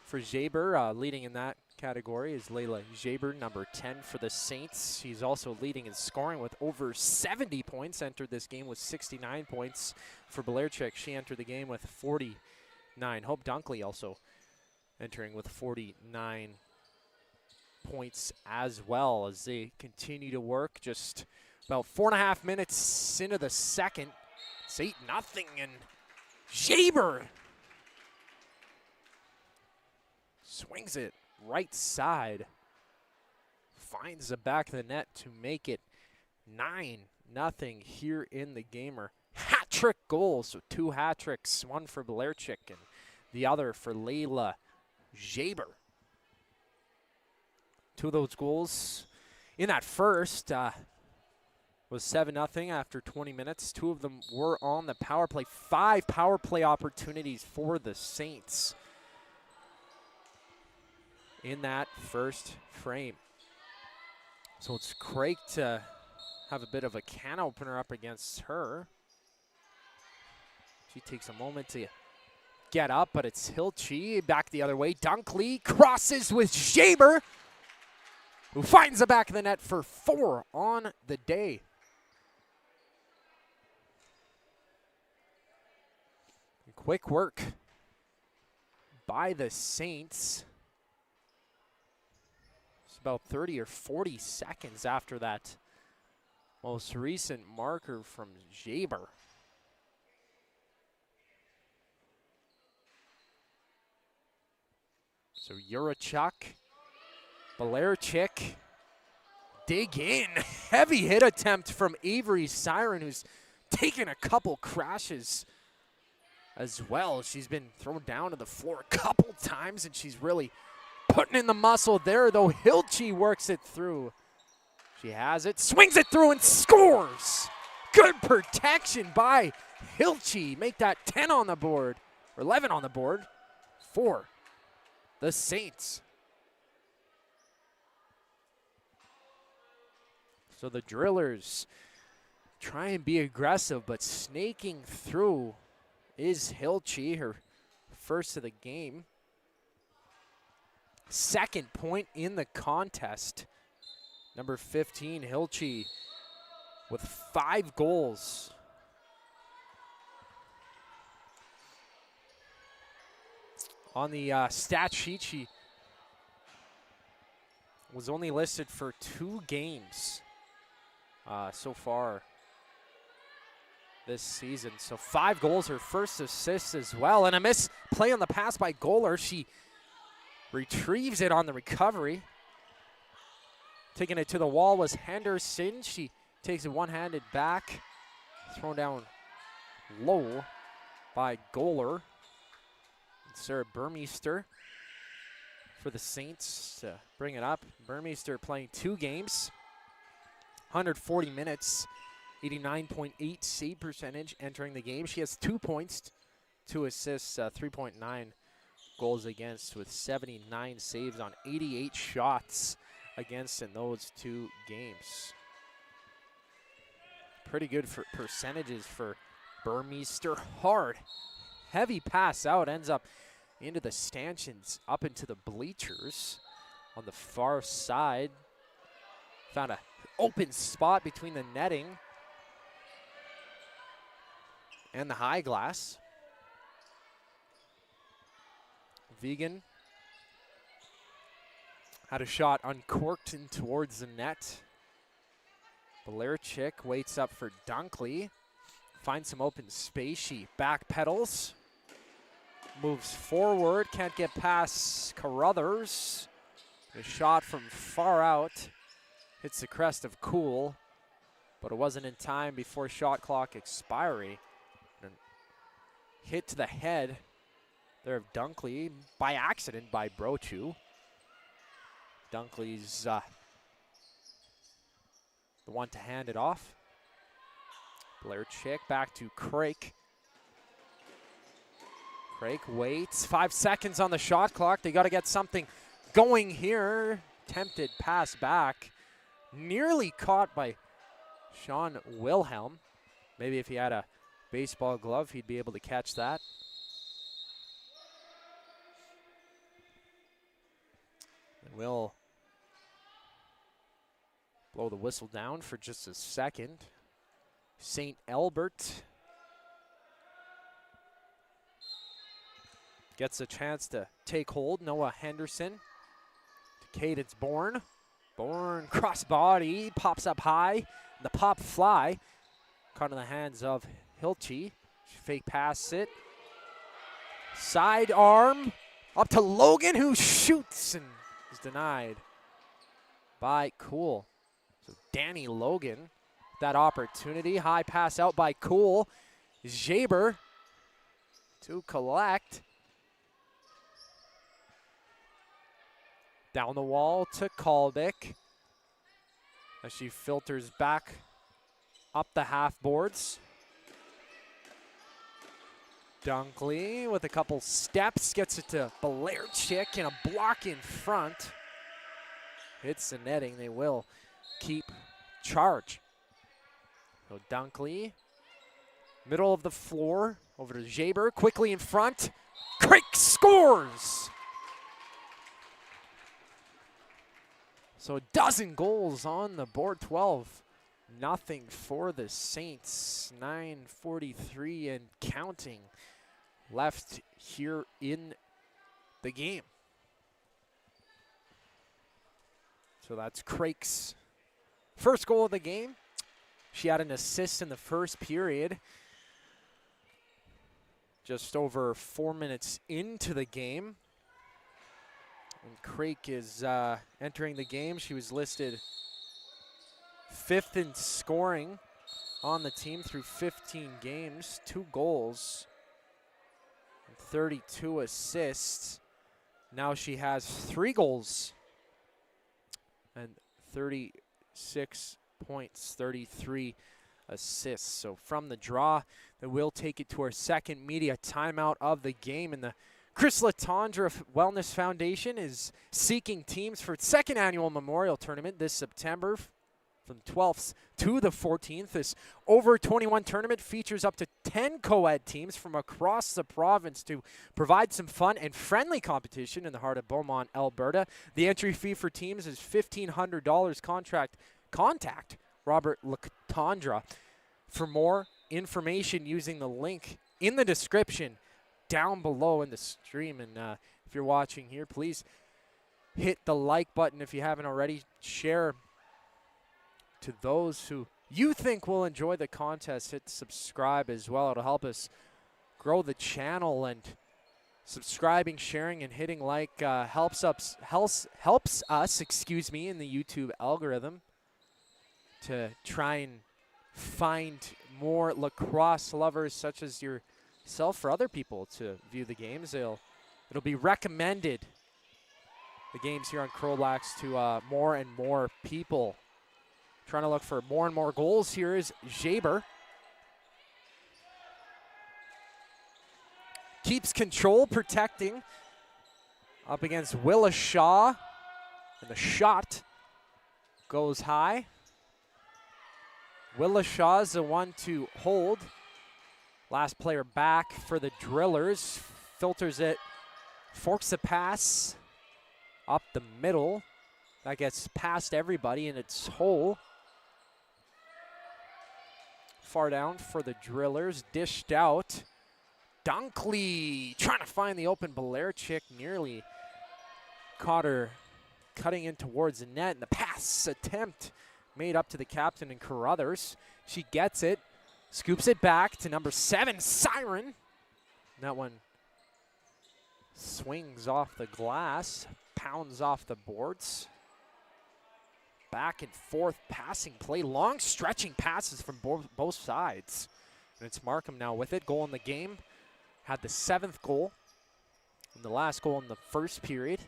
for Jaber. Leading in that category is Layla Jaber, number 10 for the Saints. She's also leading in scoring with over 70 points. Entered this game with 69 points for Belarchik. She entered the game with 49. Hope Dunkley also entering with 49 points as well as they continue to work. Just about 4.5 minutes into the second. It's 8-0, and Jaber swings it right side. Finds the back of the net to make it 9-0 here in the game. Or hat trick goals, so 2 hat tricks, one for Belarchik and the other for Layla Jaber. 2 of those goals in that first was 7-0 after 20 minutes. 2 of them were on the power play. 5 power play opportunities for the Saints in that first frame. So it's Craig to have a bit of a can opener up against her. She takes a moment to get up, but it's Hilchi back the other way. Dunkley crosses with Jaber, who finds the back of the net for 4 on the day. Quick work by the Saints. It's about 30 or 40 seconds after that most recent marker from Jaber. So Jurachuk, Belarchik, dig in. Heavy hit attempt from Avery Siren, who's taken a couple crashes as well. She's been thrown down to the floor a couple times, and she's really putting in the muscle there, though. Hilchi works it through. She has it, swings it through, and scores. Good protection by Hilchi. Make that 10 on the board, or 11 on the board for the Saints. So the Drillers try and be aggressive, but snaking through is Hilchi, her first of the game. Second point in the contest. Number 15, Hilchi, with 5 goals. On the stat sheet, she was only listed for 2 games so far this season. So 5 goals, her first assist as well. And a miss play on the pass by Goaler. She retrieves it on the recovery. Taking it to the wall was Henderson. She takes it one-handed back. Thrown down low by Goaler. Sarah Burmeister for the Saints to bring it up. Burmeister playing 2 games, 140 minutes, 89.8 save percentage entering the game. She has 2 points, 2 assists, 3.9 goals against, with 79 saves on 88 shots against in those 2 games. Pretty good for percentages for Burmeister. Hard, heavy pass out, ends up into the stanchions, up into the bleachers on the far side. Found an open spot between the netting and the high glass. Vegan had a shot uncorked in towards the net. Belarchik waits up for Dunkley. Finds some open space. She backpedals. Moves forward. Can't get past Carruthers. A shot from far out. Hits the crest of Cool. But it wasn't in time before shot clock expiry. And hit to the head there of Dunkley by accident by Brochu. Dunkley's the one to hand it off. Belarchik back to Craik. Craik waits. 5 seconds on the shot clock. They got to get something going here. Tempted pass back. Nearly caught by Sean Wilhelm. Maybe if he had a baseball glove, he'd be able to catch that. We'll blow the whistle down for just a second. St. Albert gets a chance to take hold. Noah Henderson to Cadence Bourne. Bourne crossbody, pops up high. The pop fly caught in the hands of Hilchi. Fake pass it. Side arm up to Logan, who shoots and is denied by Cool. So Danny Logan, that opportunity. High pass out by Cool. Jaber to collect. Down the wall to Kalbick as she filters back up the half boards. Dunkley with a couple steps gets it to Belarchik and a block in front. Hits the netting. They will keep charge. So Dunkley, middle of the floor, over to Jaber, quickly in front. Craik scores! So a dozen goals on the board, 12-0 for the Saints. 9:43 and counting left here in the game. So that's Craik's first goal of the game. She had an assist in the first period. Just over 4 minutes into the game. And Craik is entering the game. She was listed 5th in scoring on the team through 15 games, 2 goals, and 32 assists. Now she has 3 goals and 36 points, 33 assists. So from the draw, that will take it to our second media timeout of the game. And the Chris Letendre Wellness Foundation is seeking teams for its second annual Memorial Tournament this September from 12th to the 14th. This over 21 tournament features up to 10 co-ed teams from across the province to provide some fun and friendly competition in the heart of Beaumont, Alberta. The entry fee for teams is $1,500. Contact Robert Letendre for more information using the link in the description down below in the stream. And if you're watching here, please hit the like button if you haven't already. Share to those who you think will enjoy the contest. Hit subscribe as well. It'll help us grow the channel, and subscribing, sharing, and hitting like helps us in the YouTube algorithm to try and find more lacrosse lovers such as yourself for other people to view the games. It'll be recommended, the games here on CROW LAX, to more and more people. Trying to look for more and more goals. Here is Jaber. Keeps control, protecting up against Willa Shaw. And the shot goes high. Willa Shaw is the one to hold. Last player back for the Drillers. Filters it, forks the pass up the middle. That gets past everybody, and it's whole. Far down for the Drillers, dished out. Dunkley trying to find the open Belarchik, nearly caught her cutting in towards the net, and the pass attempt made up to the captain and Carruthers. She gets it, scoops it back to number 7, Siren. That one swings off the glass, pounds off the boards. Back and forth passing play, long stretching passes from both sides. And it's Markham now with it. Goal in the game. Had the 7th goal and the last goal in the first period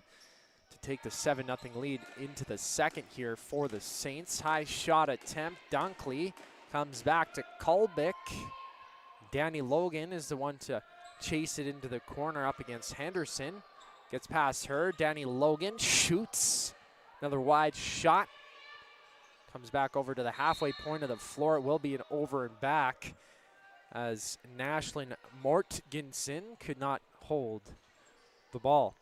to take the 7-0 lead into the second here for the Saints. High shot attempt. Dunkley comes back to Kalbick. Danny Logan is the one to chase it into the corner up against Henderson. Gets past her. Danny Logan shoots. Another wide shot. Comes back over to the halfway point of the floor. It will be an over and back as Nashlyn Mortgensen could not hold the ball.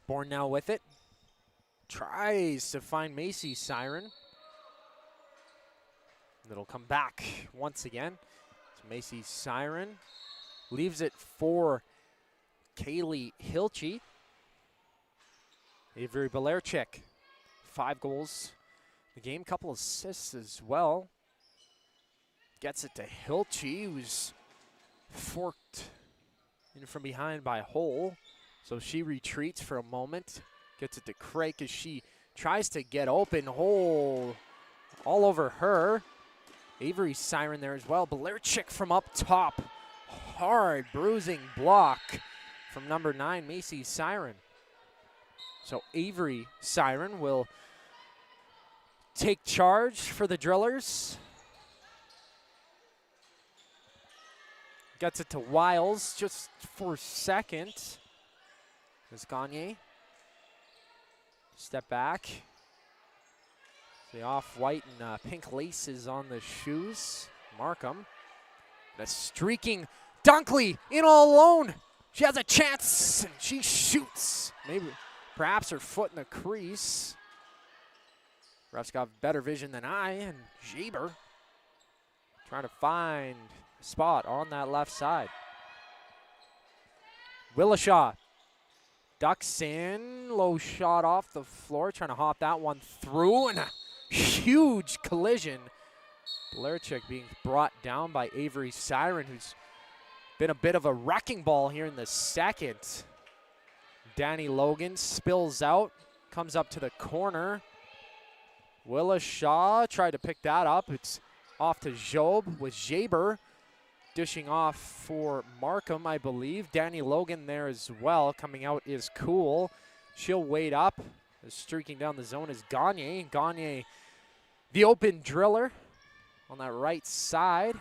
Bourne now with it. Tries to find Macy Siren. It'll come back once again. It's Macy Siren. Leaves it for Kaylee Hilchey. Avery Belerchik, 5 goals the game, couple assists as well. Gets it to Hilchey, who's forked in from behind by Hole. So she retreats for a moment. Gets it to Craig as she tries to get open. Hole all over her. Avery Siren there as well. Belerchik from up top. Hard bruising block from number 9, Macy Siren. So Avery Siren will take charge for the Drillers. Gets it to Wiles just for a second. As Gagne. Step back. The off-white and pink laces on the shoes. Markham. The streaking Dunkley in all alone. She has a chance and she shoots. Maybe, perhaps her foot in the crease. Ref's got better vision than I, and Jaber trying to find a spot on that left side. Willishaw ducks in, low shot off the floor, trying to hop that one through, and a huge collision. Belerchik being brought down by Avery Siren, who's been a bit of a wrecking ball here in the second. Danny Logan spills out, comes up to the corner. Willishaw tried to pick that up. It's off to Job with Jaber dishing off for Markham, I believe. Danny Logan there as well. Coming out is Cool. She'll wait up. Streaking down the zone is Gagne. Gagne, the open driller on that right side.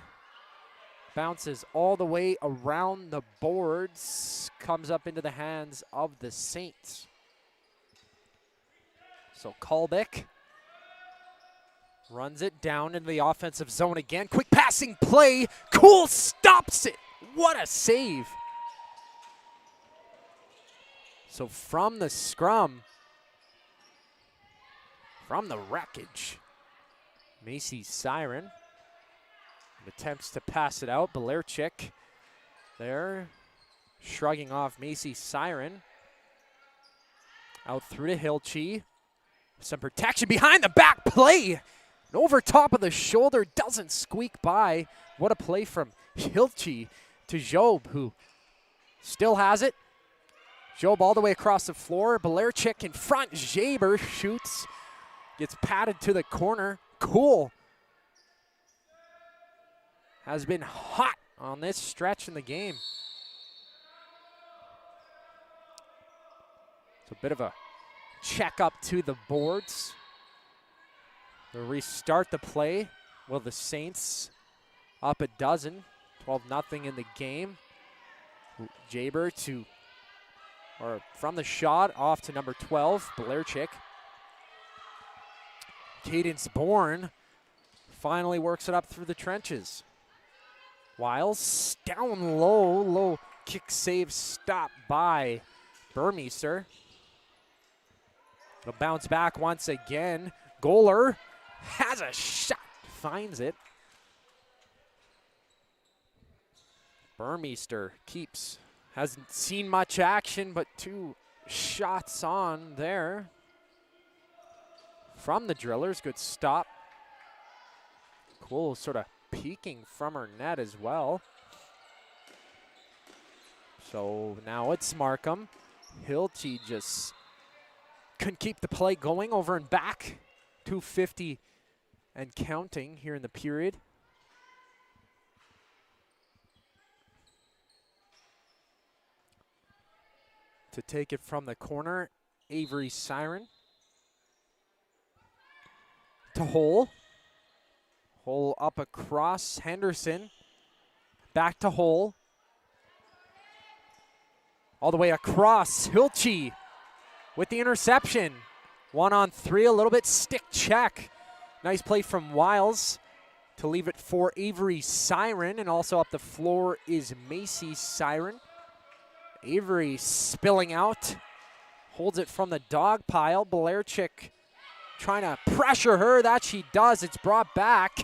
Bounces all the way around the boards. Comes up into the hands of the Saints. So Kolbeck runs it down into the offensive zone again. Quick passing play. Cool stops it. What a save. So from the scrum, from the wreckage, Macy Siren attempts to pass it out. Belerchik there, shrugging off Macy Siren. Out through to Hilchey. Some protection behind the back play. And over top of the shoulder, doesn't squeak by. What a play from Hilchey to Job, who still has it. Job all the way across the floor. Belerchik in front. Jaber shoots. Gets patted to the corner. Cool has been hot on this stretch in the game. It's a bit of a check up to the boards. They'll restart the play. Will the Saints up a dozen, 12-0 in the game. Jaber from the shot off to number 12, Belerchik. Cadence Bourne finally works it up through the trenches. Wiles down low kick save stop by Burmeister. It'll bounce back once again. Goaler has a shot, finds it. Burmeister keeps, hasn't seen much action, but 2 shots on there from the Drillers. Good stop. Cool, sort of peeking from her net as well. So now it's Markham. Hilchey just couldn't keep the play going over and back. 2:50 and counting here in the period. To take it from the corner, Avery Siren. To Hole. Hole up across Henderson. Back to Hole. All the way across. Hilchey with the interception. 1-on-3, a little bit stick check. Nice play from Wiles to leave it for Avery Siren. And also up the floor is Macy Siren. Avery spilling out. holds it from the dog pile. Belarchik trying to pressure her. That she does. It's brought back.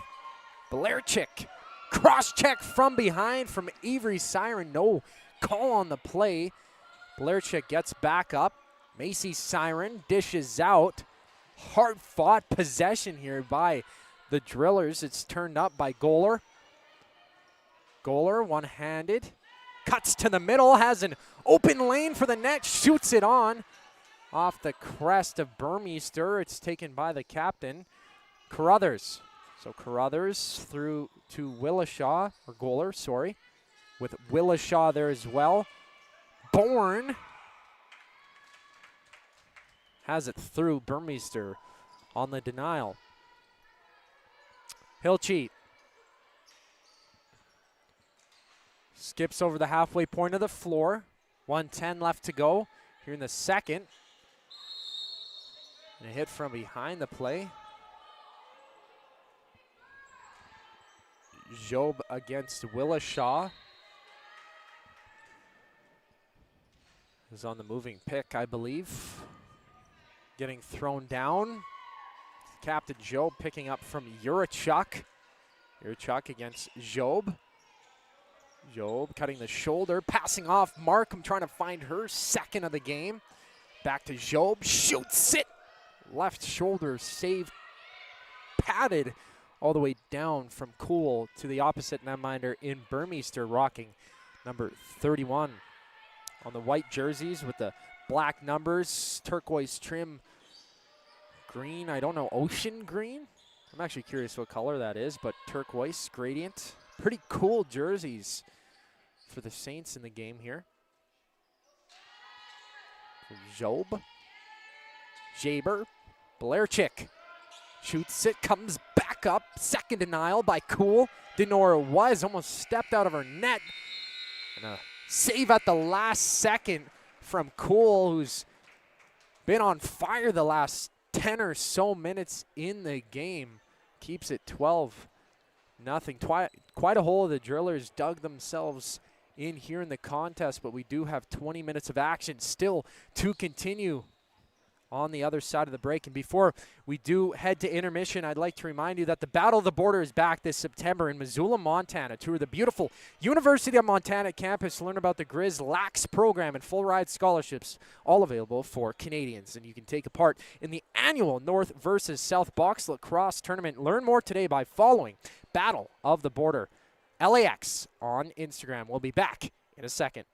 Belarchik, cross check from behind from Avery Siren. No call on the play. Belarchik gets back up. Macy Siren dishes out. Hard-fought possession here by the Drillers. It's turned up by Goaler. Goaler, one-handed. Cuts to the middle, has an open lane for the net, shoots it on. Off the crest of Burmeister. It's taken by the captain, Carruthers. So Carruthers through to Willishaw, or Goaler, sorry, with Willishaw there as well. Bourne has it through Burmeister on the denial. Hilchey skips over the halfway point of the floor. 1:10 left to go here in the second. And a hit from behind the play. Job against Willishaw. Is on the moving pick, I believe. Getting thrown down. Captain Job picking up from Yurichuk. Yurichuk against Job. Job cutting the shoulder, passing off Markham, trying to find her second of the game. Back to Job, shoots it. Left shoulder save, padded all the way down from Cool to the opposite netminder in Burmeister, rocking number 31. On the white jerseys with the black numbers, turquoise trim, green, I don't know, ocean green? I'm actually curious what color that is, but turquoise gradient. Pretty cool jerseys for the Saints in the game here. Job. Jaber. Belarchik shoots it, comes back up. Second denial by Cool. Didn't know where it was, almost stepped out of her net. And a save at the last second from Cool, who's been on fire the last 10 or so minutes in the game. Keeps it 12-0. Quite a hole the Drillers dug themselves in here in the contest, but we do have 20 minutes of action still to continue on the other side of the break. And before we do head to intermission, I'd like to remind you that the Battle of the Border is back this September in Missoula, Montana. Tour the beautiful University of Montana campus. Learn about the CROW LAX program and full ride scholarships, all available for Canadians. And you can take a part in the annual North versus South Box Lacrosse Tournament. Learn more today by following Battle of the Border LAX on Instagram. We'll be back in a second.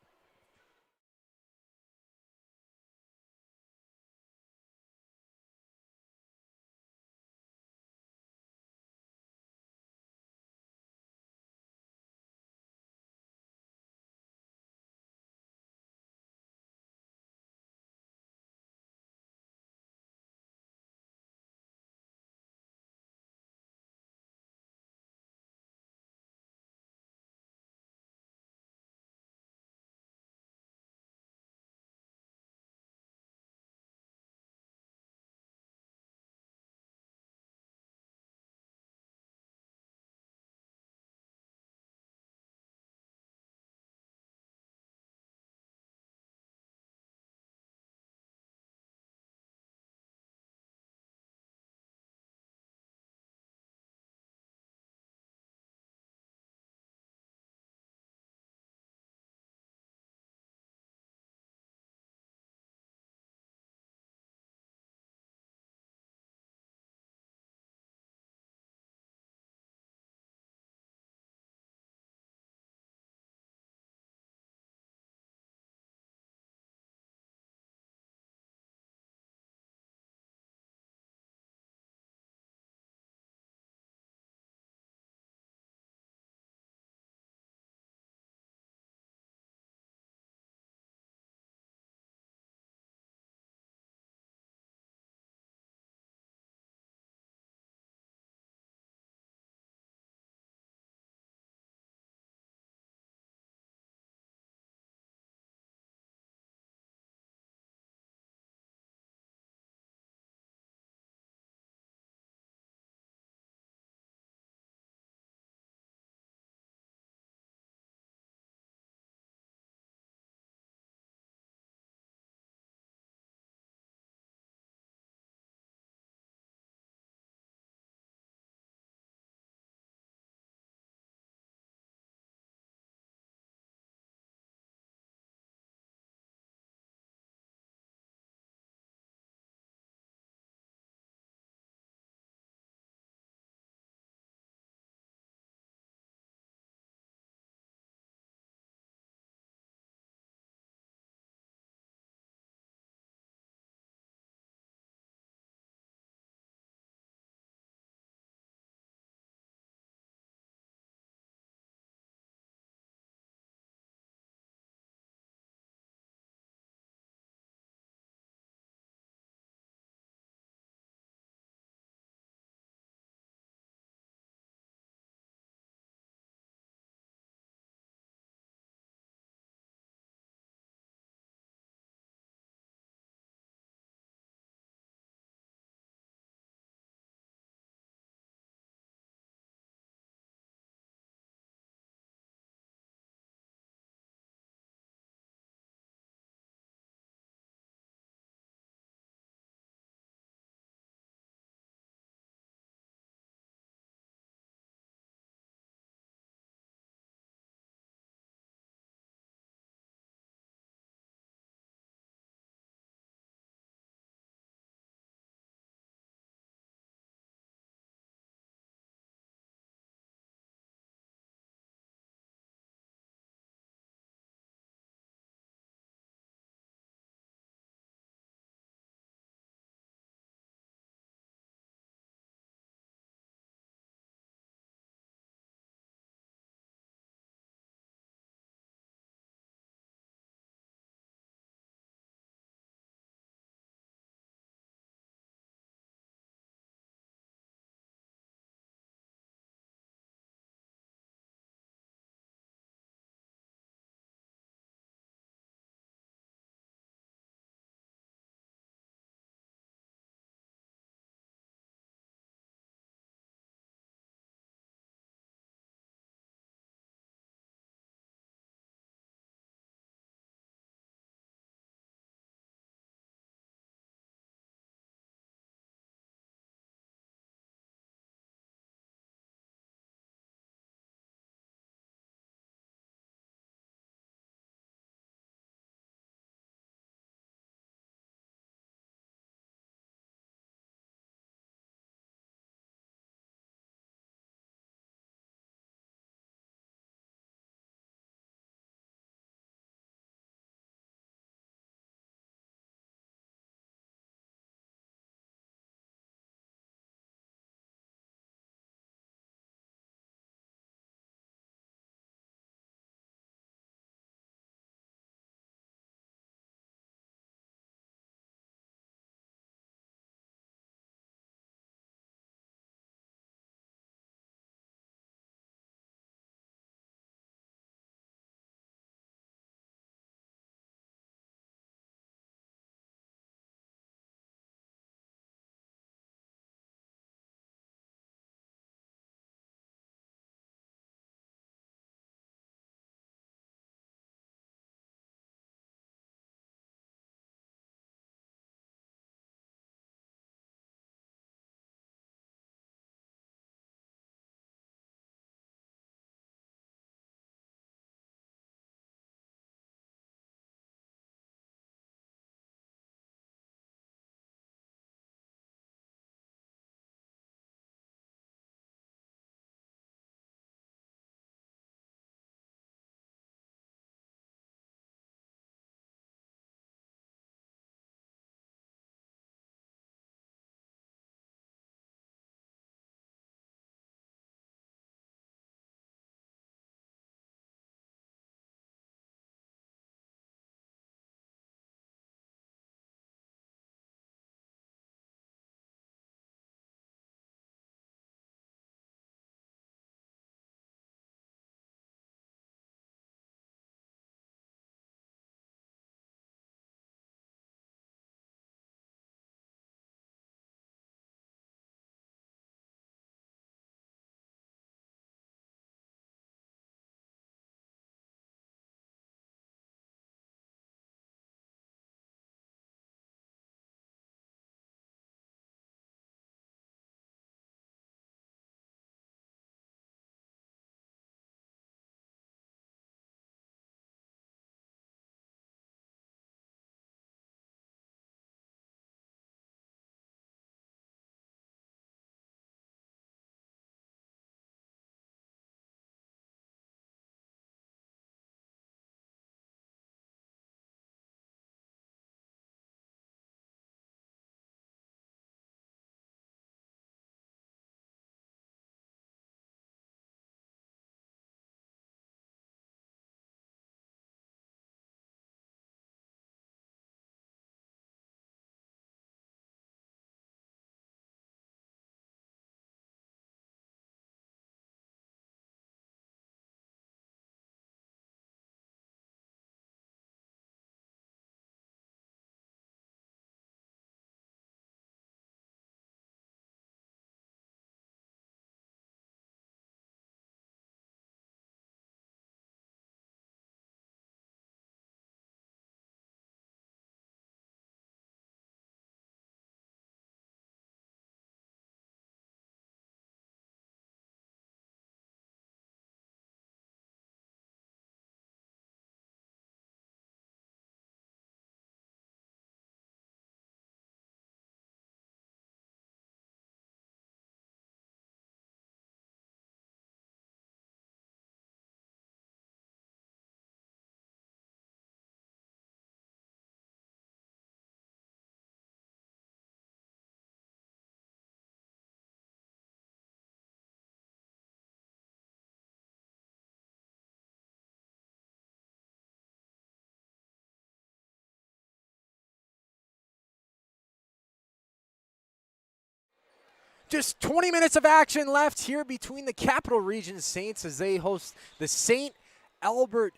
Just 20 minutes of action left here between the Capital Region Saints as they host the St. Albert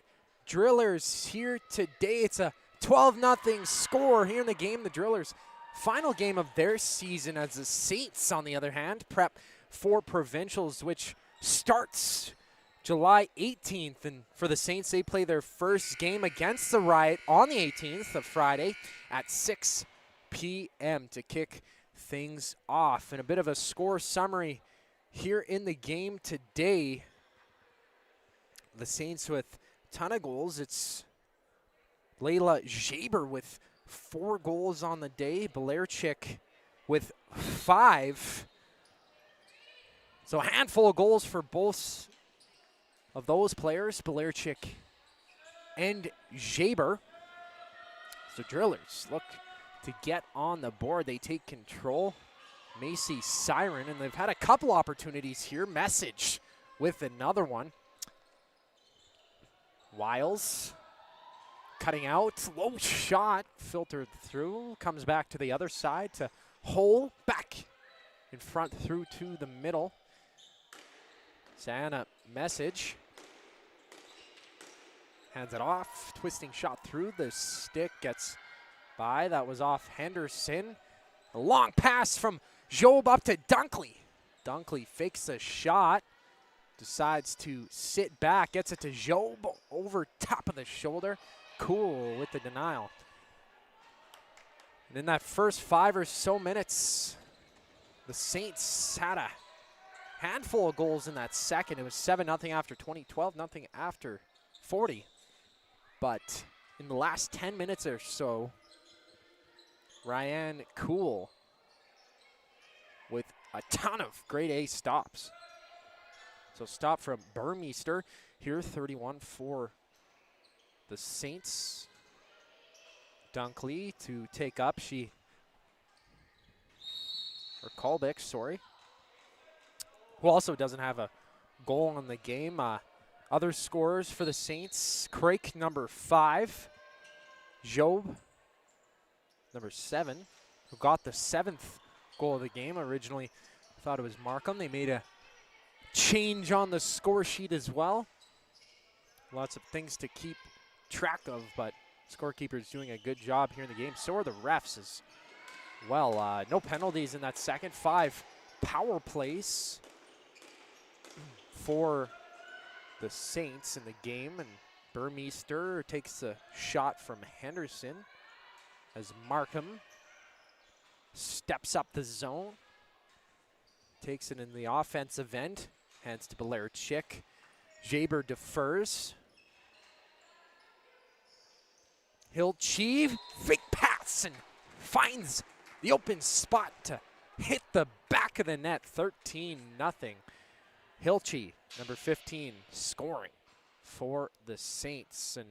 Drillers here today. It's a 12-0 score here in the game. The Drillers' final game of their season, as the Saints, on the other hand, prep for provincials, which starts July 18th. And for the Saints, they play their first game against the Riot on the 18th of Friday at 6 p.m. to kick things off. And a bit of a score summary here in the game today. The Saints with a ton of goals. It's Layla Jaber with 4 goals on the day. Belarchik with 5. So a handful of goals for both of those players, Belarchik and Jaber. So Drillers look to get on the board. They take control. Macy Siren, and they've had a couple opportunities here. Message with another one. Wiles cutting out, low shot, filtered through, comes back to the other side to Hole, back in front through to the middle. Santa Message hands it off, twisting shot through, the stick gets by, that was off Henderson. A long pass from Job up to Dunkley. Dunkley fakes a shot, decides to sit back, gets it to Job over top of the shoulder. Cool with the denial. And in that first 5 or so minutes, the Saints had a handful of goals in that second. It was 7-0 after 20, 12-0 after 40. But in the last 10 minutes or so, Ryan Cool with a ton of grade A stops. So stop from Burmeister here, 31 for the Saints. Dunkley to take up. Kolbeck, sorry. Who also doesn't have a goal in the game. Other scorers for the Saints, Craik, number 5. Job, number 7, who got the 7th goal of the game. Originally thought it was Markham. They made a change on the score sheet as well. Lots of things to keep track of, but scorekeeper's doing a good job here in the game. So are the refs as well. No penalties in that second. 5 power plays for the Saints in the game, and Burmeister takes a shot from Henderson as Markham steps up the zone, takes it in the offensive end, hands to Belarchik. Jaber defers. Hilchi, fake pass, and finds the open spot to hit the back of the net. 13-0. Hilchi, number 15, scoring for the Saints. And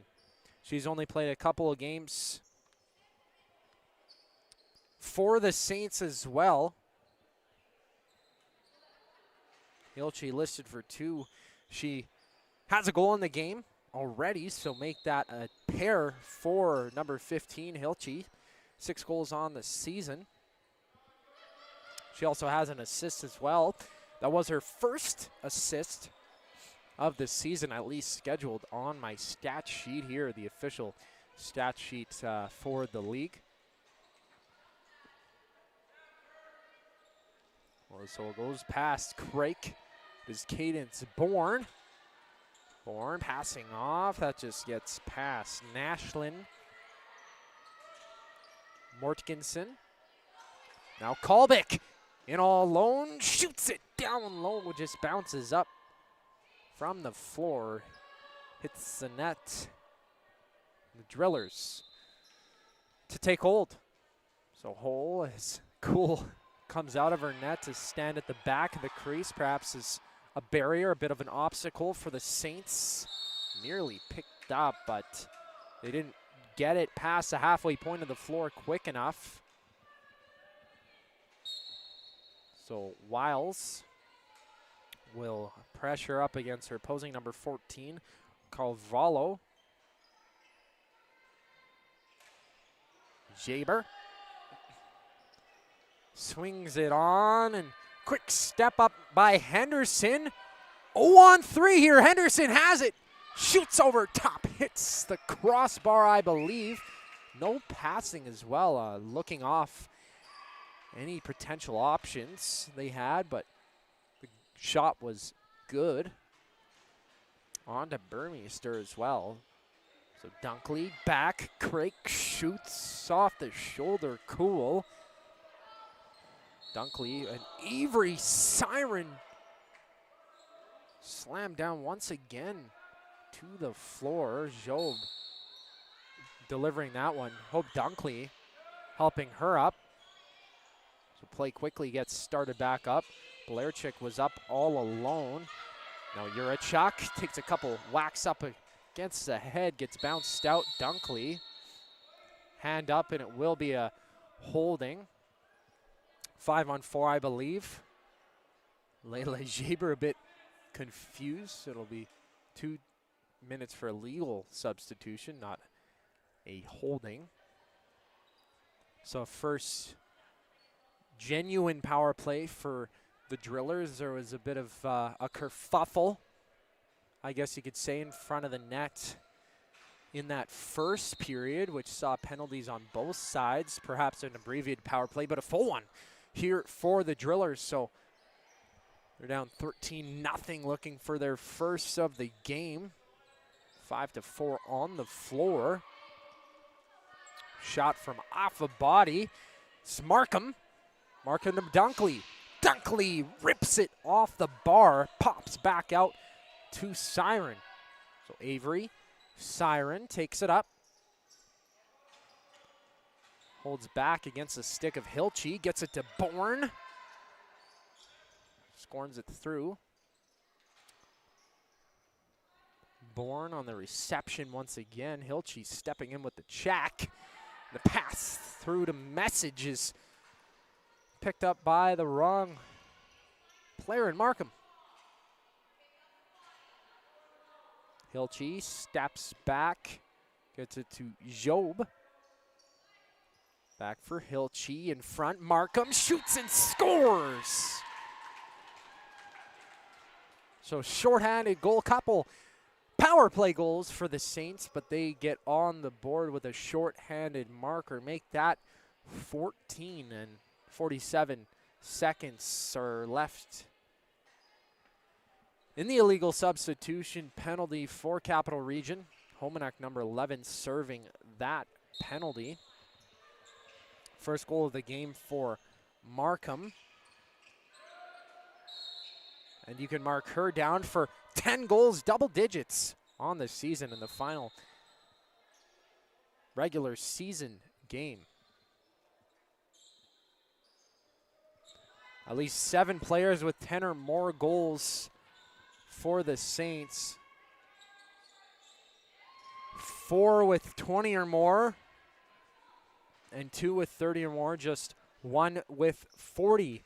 she's only played a couple of games for the Saints as well. Hilchi listed for 2. She has a goal in the game already, so make that a pair for number 15, Hilchi. 6 goals on the season. She also has an assist as well. That was her first assist of the season, at least scheduled on my stat sheet here, the official stat sheet for the league. Well, so it goes past Craik. It is Cadence Bourne. Bourne passing off. That just gets past Nashlin. Mortgensen. Now Kolbeck in all alone. Shoots it down low. Just bounces up from the floor. Hits the net. The Drillers to take hold. So Hole is cool. Comes out of her net to stand at the back of the crease. Perhaps is a barrier, a bit of an obstacle for the Saints. Nearly picked up, but they didn't get it past the halfway point of the floor quick enough. So Wiles will pressure up against her opposing number 14, Carvalho. Jaber swings it on, and Quick step up by Henderson. 0-on-3 here. Henderson has it. Shoots over top. Hits the crossbar, I believe. No passing as well. Looking off any potential options they had, but the shot was good. On to Burmeister as well. So Dunkley back. Craig shoots off the shoulder. Cool. Dunkley, an Avery siren. Slammed down once again to the floor. Job delivering that one. Hope Dunkley helping her up. So play quickly gets started back up. Blairchick was up all alone. Now Yurachuk takes a couple whacks up against the head, gets bounced out. Dunkley, hand up, and it will be a holding. 5-on-4, I believe. Layla Jaber a bit confused. It'll be 2 minutes for a legal substitution, not a holding. So first genuine power play for the Drillers. There was a bit of a kerfuffle, I guess you could say, in front of the net in that first period, which saw penalties on both sides, perhaps an abbreviated power play, but a full one here for the Drillers. So they're down 13-0, looking for their first of the game. 5-4 on the floor. Shot from off a body. It's Markham. Markham to Dunkley. Dunkley rips it off the bar, pops back out to Siren. So Avery, Siren takes it up. Holds back against the stick of Hilchey, gets it to Bourne. Scorns it through. Bourne on the reception once again. Hilchey stepping in with the check. The pass through to Message is picked up by the wrong player in Markham. Hilchey steps back, gets it to Job. Back for Hilchey in front. Markham shoots and scores. So shorthanded goal, couple power play goals for the Saints, but they get on the board with a shorthanded marker. Make that 14, and 47 seconds are left in the illegal substitution penalty for Capital Region. Homenack number 11 serving that penalty. First goal of the game for Markham. And you can mark her down for 10 goals, double digits on the season in the final regular season game. At least 7 players with 10 or more goals for the Saints. 4 with 20 or more, and 2 with 30 or more, just 1 with 40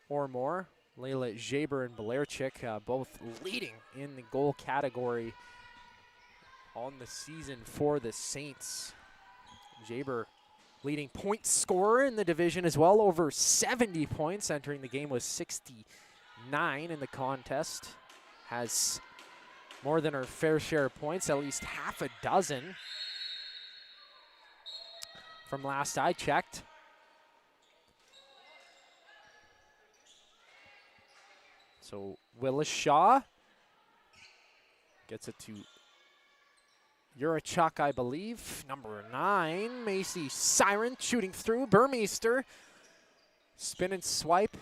or more. Layla Jaber and Blairchick both leading in the goal category on the season for the Saints. Jaber leading point scorer in the division as well, over 70 points, entering the game with 69 in the contest. Has more than her fair share of points, at least half a dozen from last I checked. So Willis Shaw gets it to Yurachuk, I believe. Number 9, Macy Siren shooting through. Burmeister, spin and swipe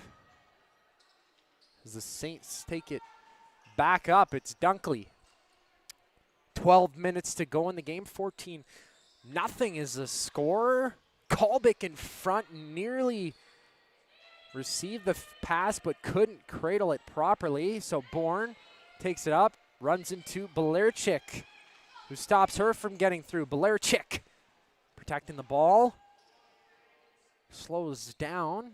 as the Saints take it back up. It's Dunkley. 12 minutes to go in the game. 14-0 is the score. Kolbick in front, nearly received the pass but couldn't cradle it properly. So Bourne takes it up, runs into Blairchick, who stops her from getting through. Blairchick protecting the ball. Slows down.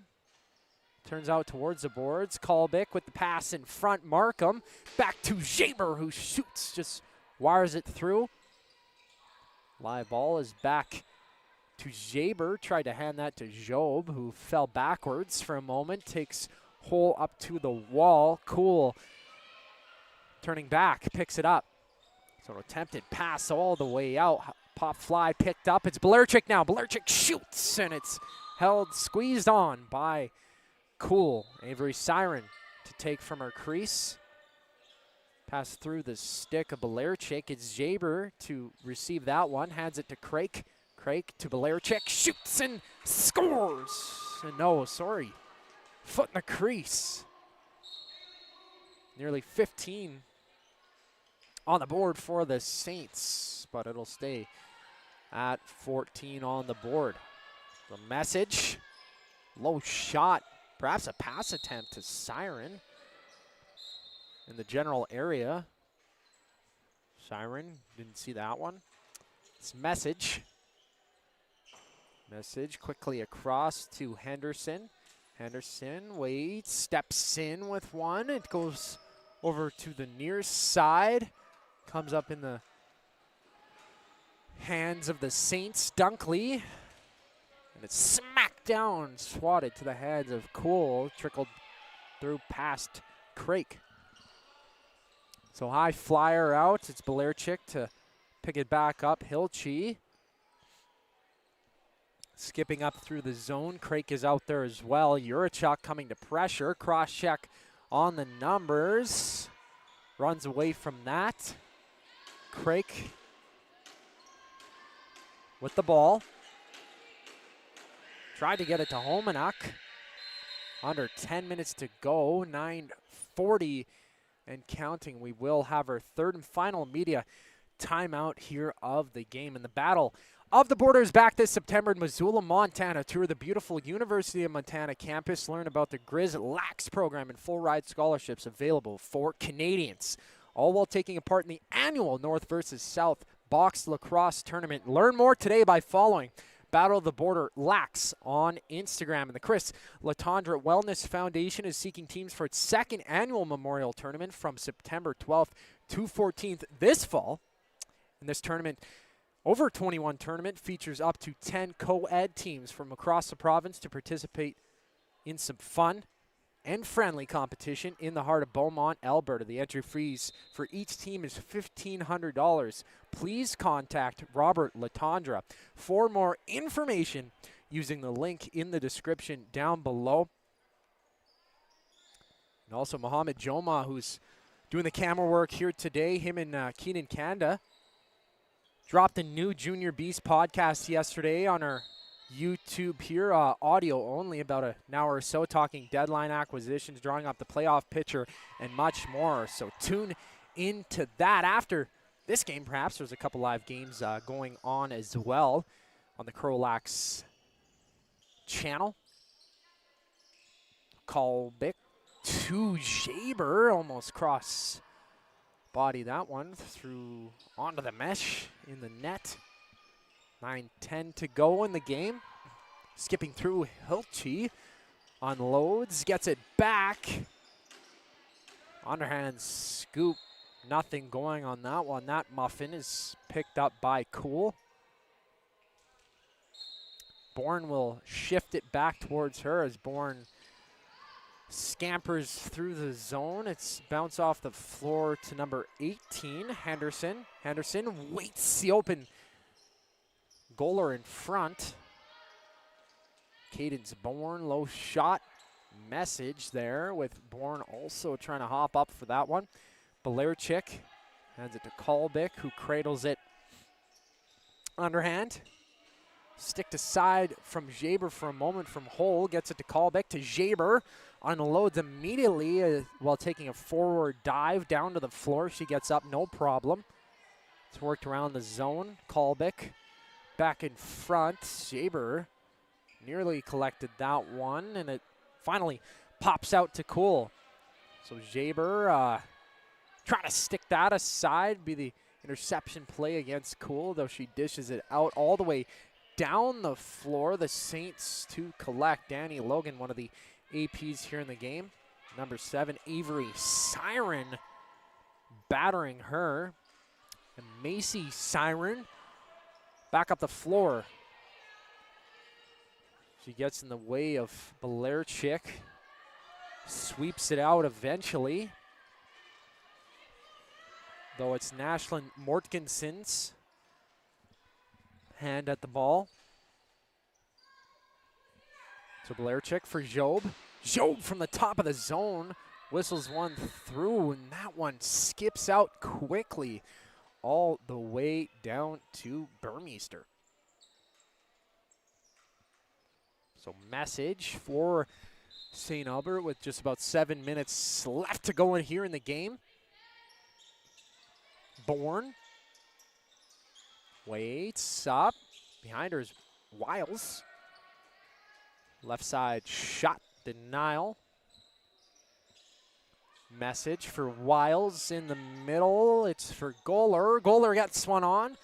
Turns out towards the boards. Kolbick with the pass in front. Markham back to Jaber, who shoots, just wires it through. Live ball is back to Jaber. Tried to hand that to Job, who fell backwards for a moment. Takes hole up to the wall. Cool. Turning back, picks it up. So an attempted pass all the way out. Pop fly picked up. It's Belerchik now. Belerchik shoots, and it's held, squeezed on by Cool. Avery Siren to take from her crease. Pass through the stick of Belerchik. It's Jaber to receive that one. Hands it to Craik. Craik to Belerchik. Shoots and scores. And no, sorry. Foot in the crease. Nearly 15 on the board for the Saints, but it'll stay at 14 on the board. The message, low shot, perhaps a pass attempt to Siren in the general area. Siren, didn't see that one. It's message. Message quickly across to Henderson. Henderson waits, steps in with one. It goes over to the near side. Comes up in the hands of the Saints. Dunkley. And it's smacked down, swatted to the heads of Cool. Trickled through past Craik. So high flyer out. It's Belerchik to pick it back up. Hilchey. Skipping up through the zone. Craik is out there as well. Jurachuk coming to pressure. Cross check on the numbers. Runs away from that. Craik with the ball. Tried to get it to Homenuk. Under 10 minutes to go. 9:40 and counting. We will have our third and final media timeout here of the game. And the battle of the Borders back this September in Missoula, Montana. Tour the beautiful University of Montana campus. Learn about the CROW LAX program and full ride scholarships available for Canadians. All while taking part in the annual North versus South Box Lacrosse Tournament. Learn more today by following Battle of the Border Lax on Instagram. And the Chris Latondra Wellness Foundation is seeking teams for its second annual Memorial Tournament from September 12th to 14th this fall. In this tournament, over 21 tournament features up to 10 co-ed teams from across the province to participate in some fun and friendly competition in the heart of Beaumont, Alberta. The entry fees for each team is $1,500. Please contact Robert Latondra for more information using the link in the description down below. And also Mohamed Joma, who's doing the camera work here today. Him and Keenan Kanda dropped a new Junior Beast podcast yesterday on our YouTube here, audio only, about an hour or so, talking deadline acquisitions, drawing up the playoff picture, and much more. So tune into that. After this game, perhaps, there's a couple live games going on as well on the CROW LAX channel. Kolbick to Jaber, almost cross body that one through onto the mesh in the net. 9:10 to go in the game. Skipping through Hilchey. Unloads, gets it back. Underhand scoop. Nothing going on that one. That muffin is picked up by Cool. Bourne will shift it back towards her as Bourne scampers through the zone. It's bounce off the floor to number 18, Henderson. Henderson waits the open goaler in front. Cadence Bourne, low shot. Message there with Bourne also trying to hop up for that one. Belerchik hands it to Kolbick, who cradles it underhand. Stick to side from Jaber for a moment from Hole. Gets it to Kolbick to Jaber. Unloads immediately while taking a forward dive down to the floor. She gets up, no problem. It's worked around the zone. Kolbick back in front. Jaber nearly collected that one, and it finally pops out to Cool. So Jaber trying to stick that aside, be the interception play against Cool, though she dishes it out all the way down the floor. The Saints to collect. Danny Logan, one of the APs here in the game. Number 7, Avery Siren, battering her. And Macy Siren back up the floor. She gets in the way of Belerchik. sweeps it out eventually. Though it's Nashlin Mortgensen's hand at the ball. So Blairchick for Job. Job from the top of the zone. Whistles one through, and that one skips out quickly all the way down to Burmeister. So message for St. Albert with just about 7 minutes left to go in here in the game. Bourne waits up. Behind her is Wiles. Left side shot denial. Message for Wiles in the middle. It's for Goller. Goller gets one on.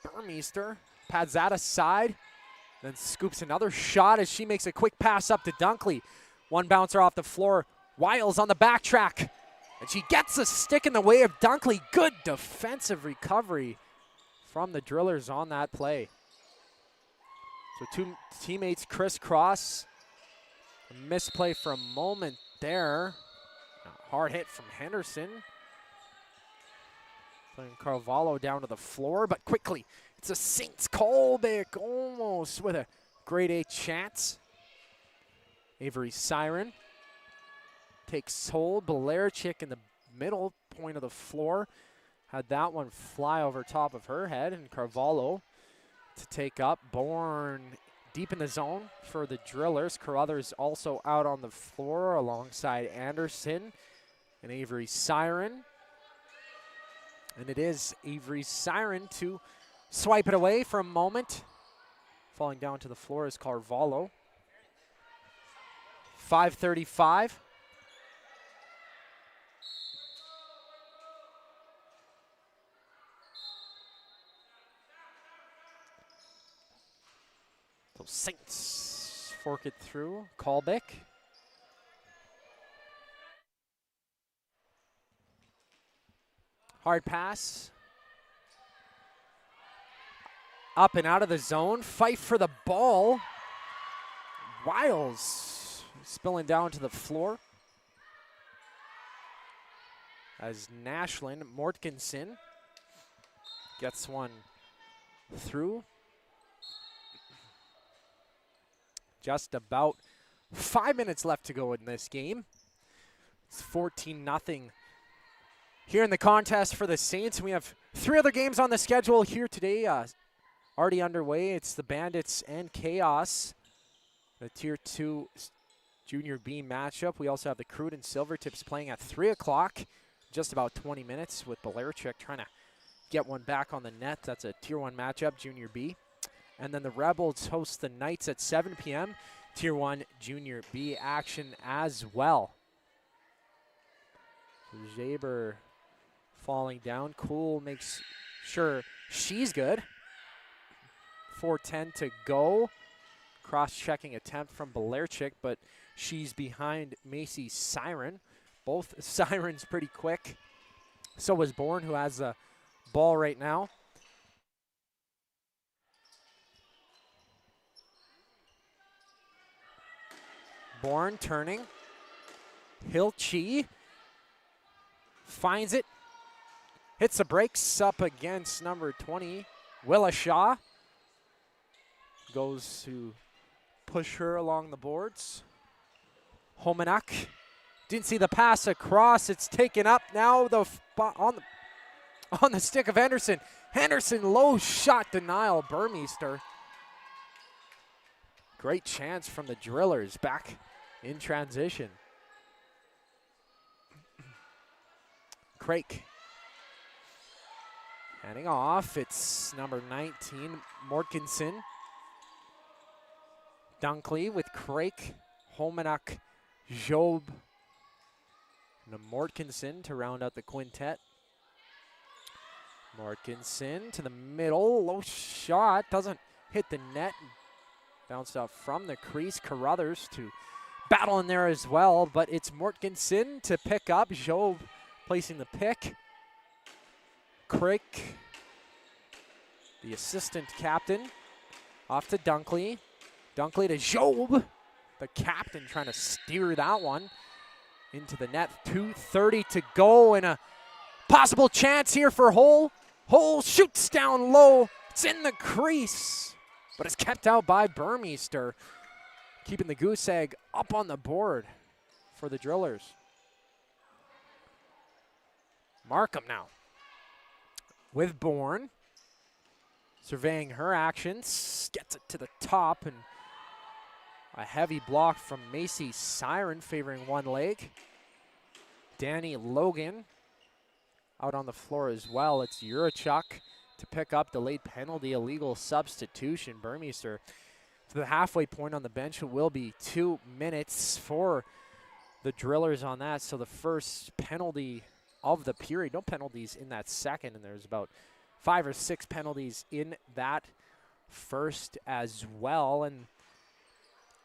Burmeister pads that aside. Then scoops another shot as she makes a quick pass up to Dunkley. One bouncer off the floor. Wiles on the backtrack. And she gets a stick in the way of Dunkley. Good defensive recovery from the Drillers on that play. So two teammates crisscross. A misplay for a moment there. A hard hit from Henderson. Putting Carvalho down to the floor, but quickly it's a Saints Colbeck almost with a grade A chance. Avery Siren takes hold. Blairchick in the middle point of the floor. Had that one fly over top of her head, and Carvalho to take up. Bourne deep in the zone for the Drillers. Carruthers also out on the floor alongside Anderson and Avery Siren. And it is Avery Siren to swipe it away for a moment. Falling down to the floor is Carvalho. 5:35. So Saints fork it through. Colbeck. Hard pass. Up and out of the zone. Fight for the ball. Wiles spilling down to the floor. As Nashlin Mortgensen gets one through. Just about 5 minutes left to go in this game. It's 14-0 here in the contest for the Saints. We have 3 other games on the schedule here today. Already underway. It's the Bandits and Chaos, the Tier 2 Junior B matchup. We also have the Crude and Silvertips playing at 3 o'clock. Just about 20 minutes with Blairchick trying to get one back on the net. That's a Tier 1 matchup, Junior B. And then the Rebels host the Knights at 7 p.m. Tier 1 Junior B action as well. Jaber falling down. Cool makes sure she's good. 4:10 to go. Cross-checking attempt from Blairchick, but she's behind Macy Siren. Both Sirens pretty quick. So was Bourne, who has the ball right now. Bourne turning. Hilchi finds it. Hits the brakes up against number 20, Willa Shaw. Goes to push her along the boards. Homenak didn't see the pass across. It's taken up now on the stick of Henderson. Henderson low shot denial. Burmeister. Great chance from the Drillers back in transition. Craik handing off. It's number 19, Mortgensen. Dunkley with Craik, Homenak, Job, and Mortgensen to round out the quintet. Mortgensen to the middle, low shot, doesn't hit the net. Bounced off from the crease. Carruthers to battle in there as well, but it's Mortgensen to pick up. Job placing the pick. Craik, the assistant captain, off to Dunkley. Dunkley to Job, the captain trying to steer that one. into the net. 2:30 to go, and a possible chance here for Hull. Hull shoots down low. It's in the crease, but it's kept out by Burmeister, keeping the goose egg up on the board for the Drillers. Markham now with Bourne, surveying her actions, gets it to the top, and a heavy block from Macy Siren favoring one leg. Danny Logan out on the floor as well. It's Urachuk to pick up the late penalty, illegal substitution. Burmeister to the halfway point on the bench. It will be 2 minutes for the Drillers on that. So the first penalty of the period. No penalties in that second, and there's about 5 or 6 penalties in that first as well. And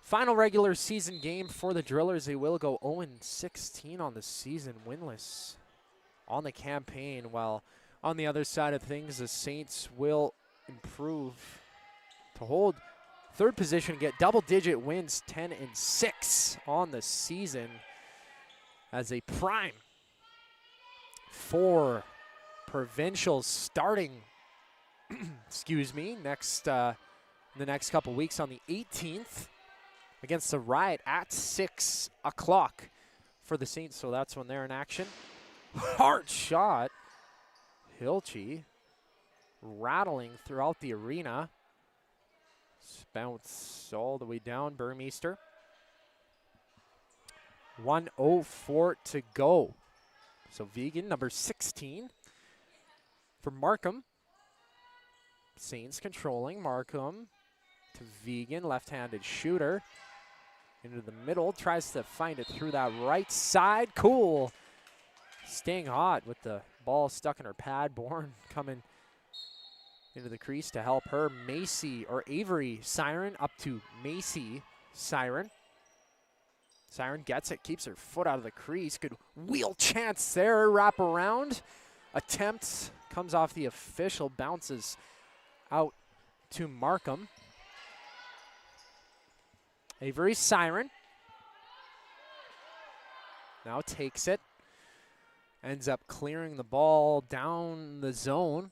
final regular season game for the Drillers. They will go 0-16 on the season, winless on the campaign, while on the other side of things, the Saints will improve to hold third position, get double-digit wins, 10-6 on the season, as a prime for provincials starting, excuse me, next in the next couple weeks on the 18th against the Riot at 6 o'clock for the Saints. So that's when they're in action. Hard shot. Hilchey rattling throughout the arena. Bounce all the way down, Burmeister. 1:04 to go. So Vegan, number 16 for Markham. Saints controlling. Markham to Vegan, left-handed shooter. Into the middle, tries to find it through that right side. Cool. Staying hot with the ball stuck in her pad. Bourne coming into the crease to help her. Macy, or Avery Siren, up to Macy Siren. Siren gets it, keeps her foot out of the crease. Good wheel chance there, wrap around. Attempt comes off the official, bounces out to Markham. Avery Siren now takes it. Ends up clearing the ball down the zone.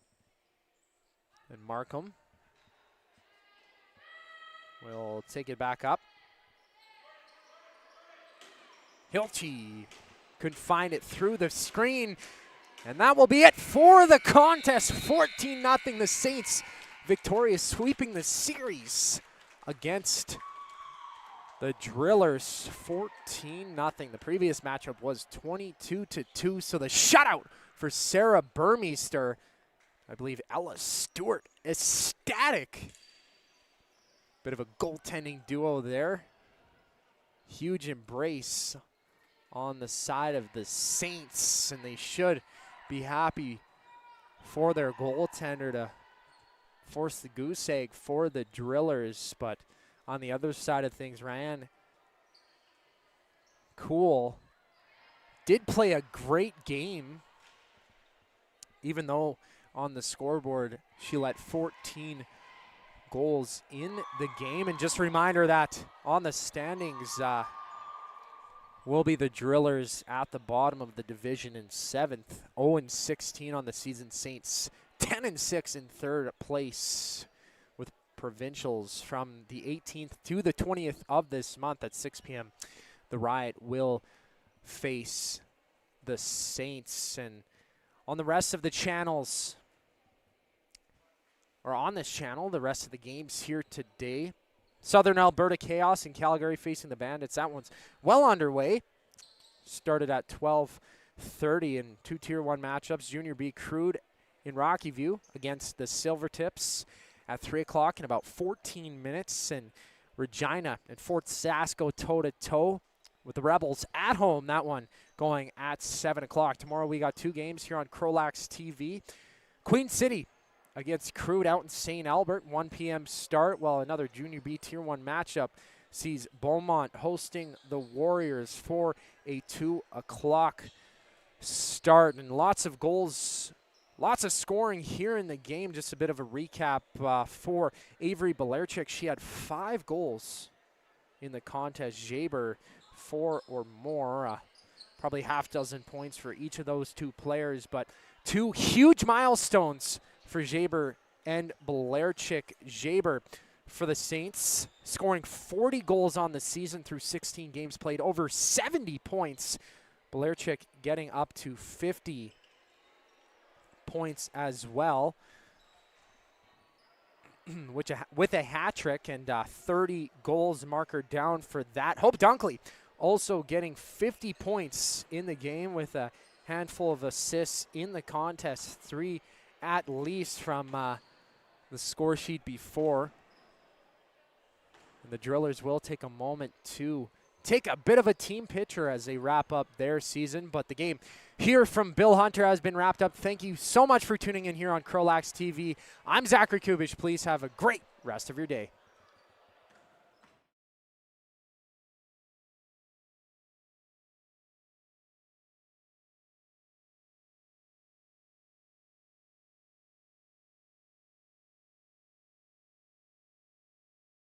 And Markham will take it back up. Hilchey couldn't find it through the screen. And that will be it for the contest. 14-0. The Saints victorious, sweeping the series against the Drillers. 14-0. The previous matchup was 22-2. So the shutout for Sarah Burmeister. I believe Ella Stewart ecstatic. Bit of a goaltending duo there. Huge embrace on the side of the Saints, and they should be happy for their goaltender to force the goose egg for the Drillers. But on the other side of things, Ryan Cool did play a great game, even though on the scoreboard she let 14 goals in the game. And just a reminder that on the standings will be the Drillers at the bottom of the division in 7th, 0-16 on the season. Saints 10-6 in 3rd place, with provincials from the 18th to the 20th of this month at 6 p.m. The Riot will face the Saints. And on the rest of the channels, or on this channel, the rest of the games here today. Southern Alberta Chaos and Calgary facing the Bandits. That one's well underway. Started at 12:30 in 2 Tier 1 matchups. Junior B CROW in Rocky View against the Silvertips at 3 o'clock in about 14 minutes. And Regina and Fort Sask go toe-to-toe with the Rebels at home. That one going at 7 o'clock. Tomorrow we got 2 games here on CROW LAX TV. Queen City against CROW out in St. Albert, 1 p.m. start, while another Junior B Tier 1 matchup sees Beaumont hosting the Warriors for a 2 o'clock start. And lots of goals, lots of scoring here in the game. Just a bit of a recap for Avery Belerchik. She had 5 goals in the contest. Jaber 4 or more. probably half dozen points for each of those two players, but two huge milestones for Jaber and Blairchick. Jaber for the Saints, scoring 40 goals on the season through 16 games played, over 70 points. Blairchick getting up to 50 points as well, with a hat trick and 30 goals marker down for that. Hope Dunkley also getting 50 points in the game with a handful of assists in the contest, 3 at least from the score sheet before. And the Drillers will take a moment to take a bit of a team picture as they wrap up their season. But the game here from Bill Hunter has been wrapped up. Thank you so much for tuning in here on CROW LAX TV. I'm Zachary Kubich. Please have a great rest of your day.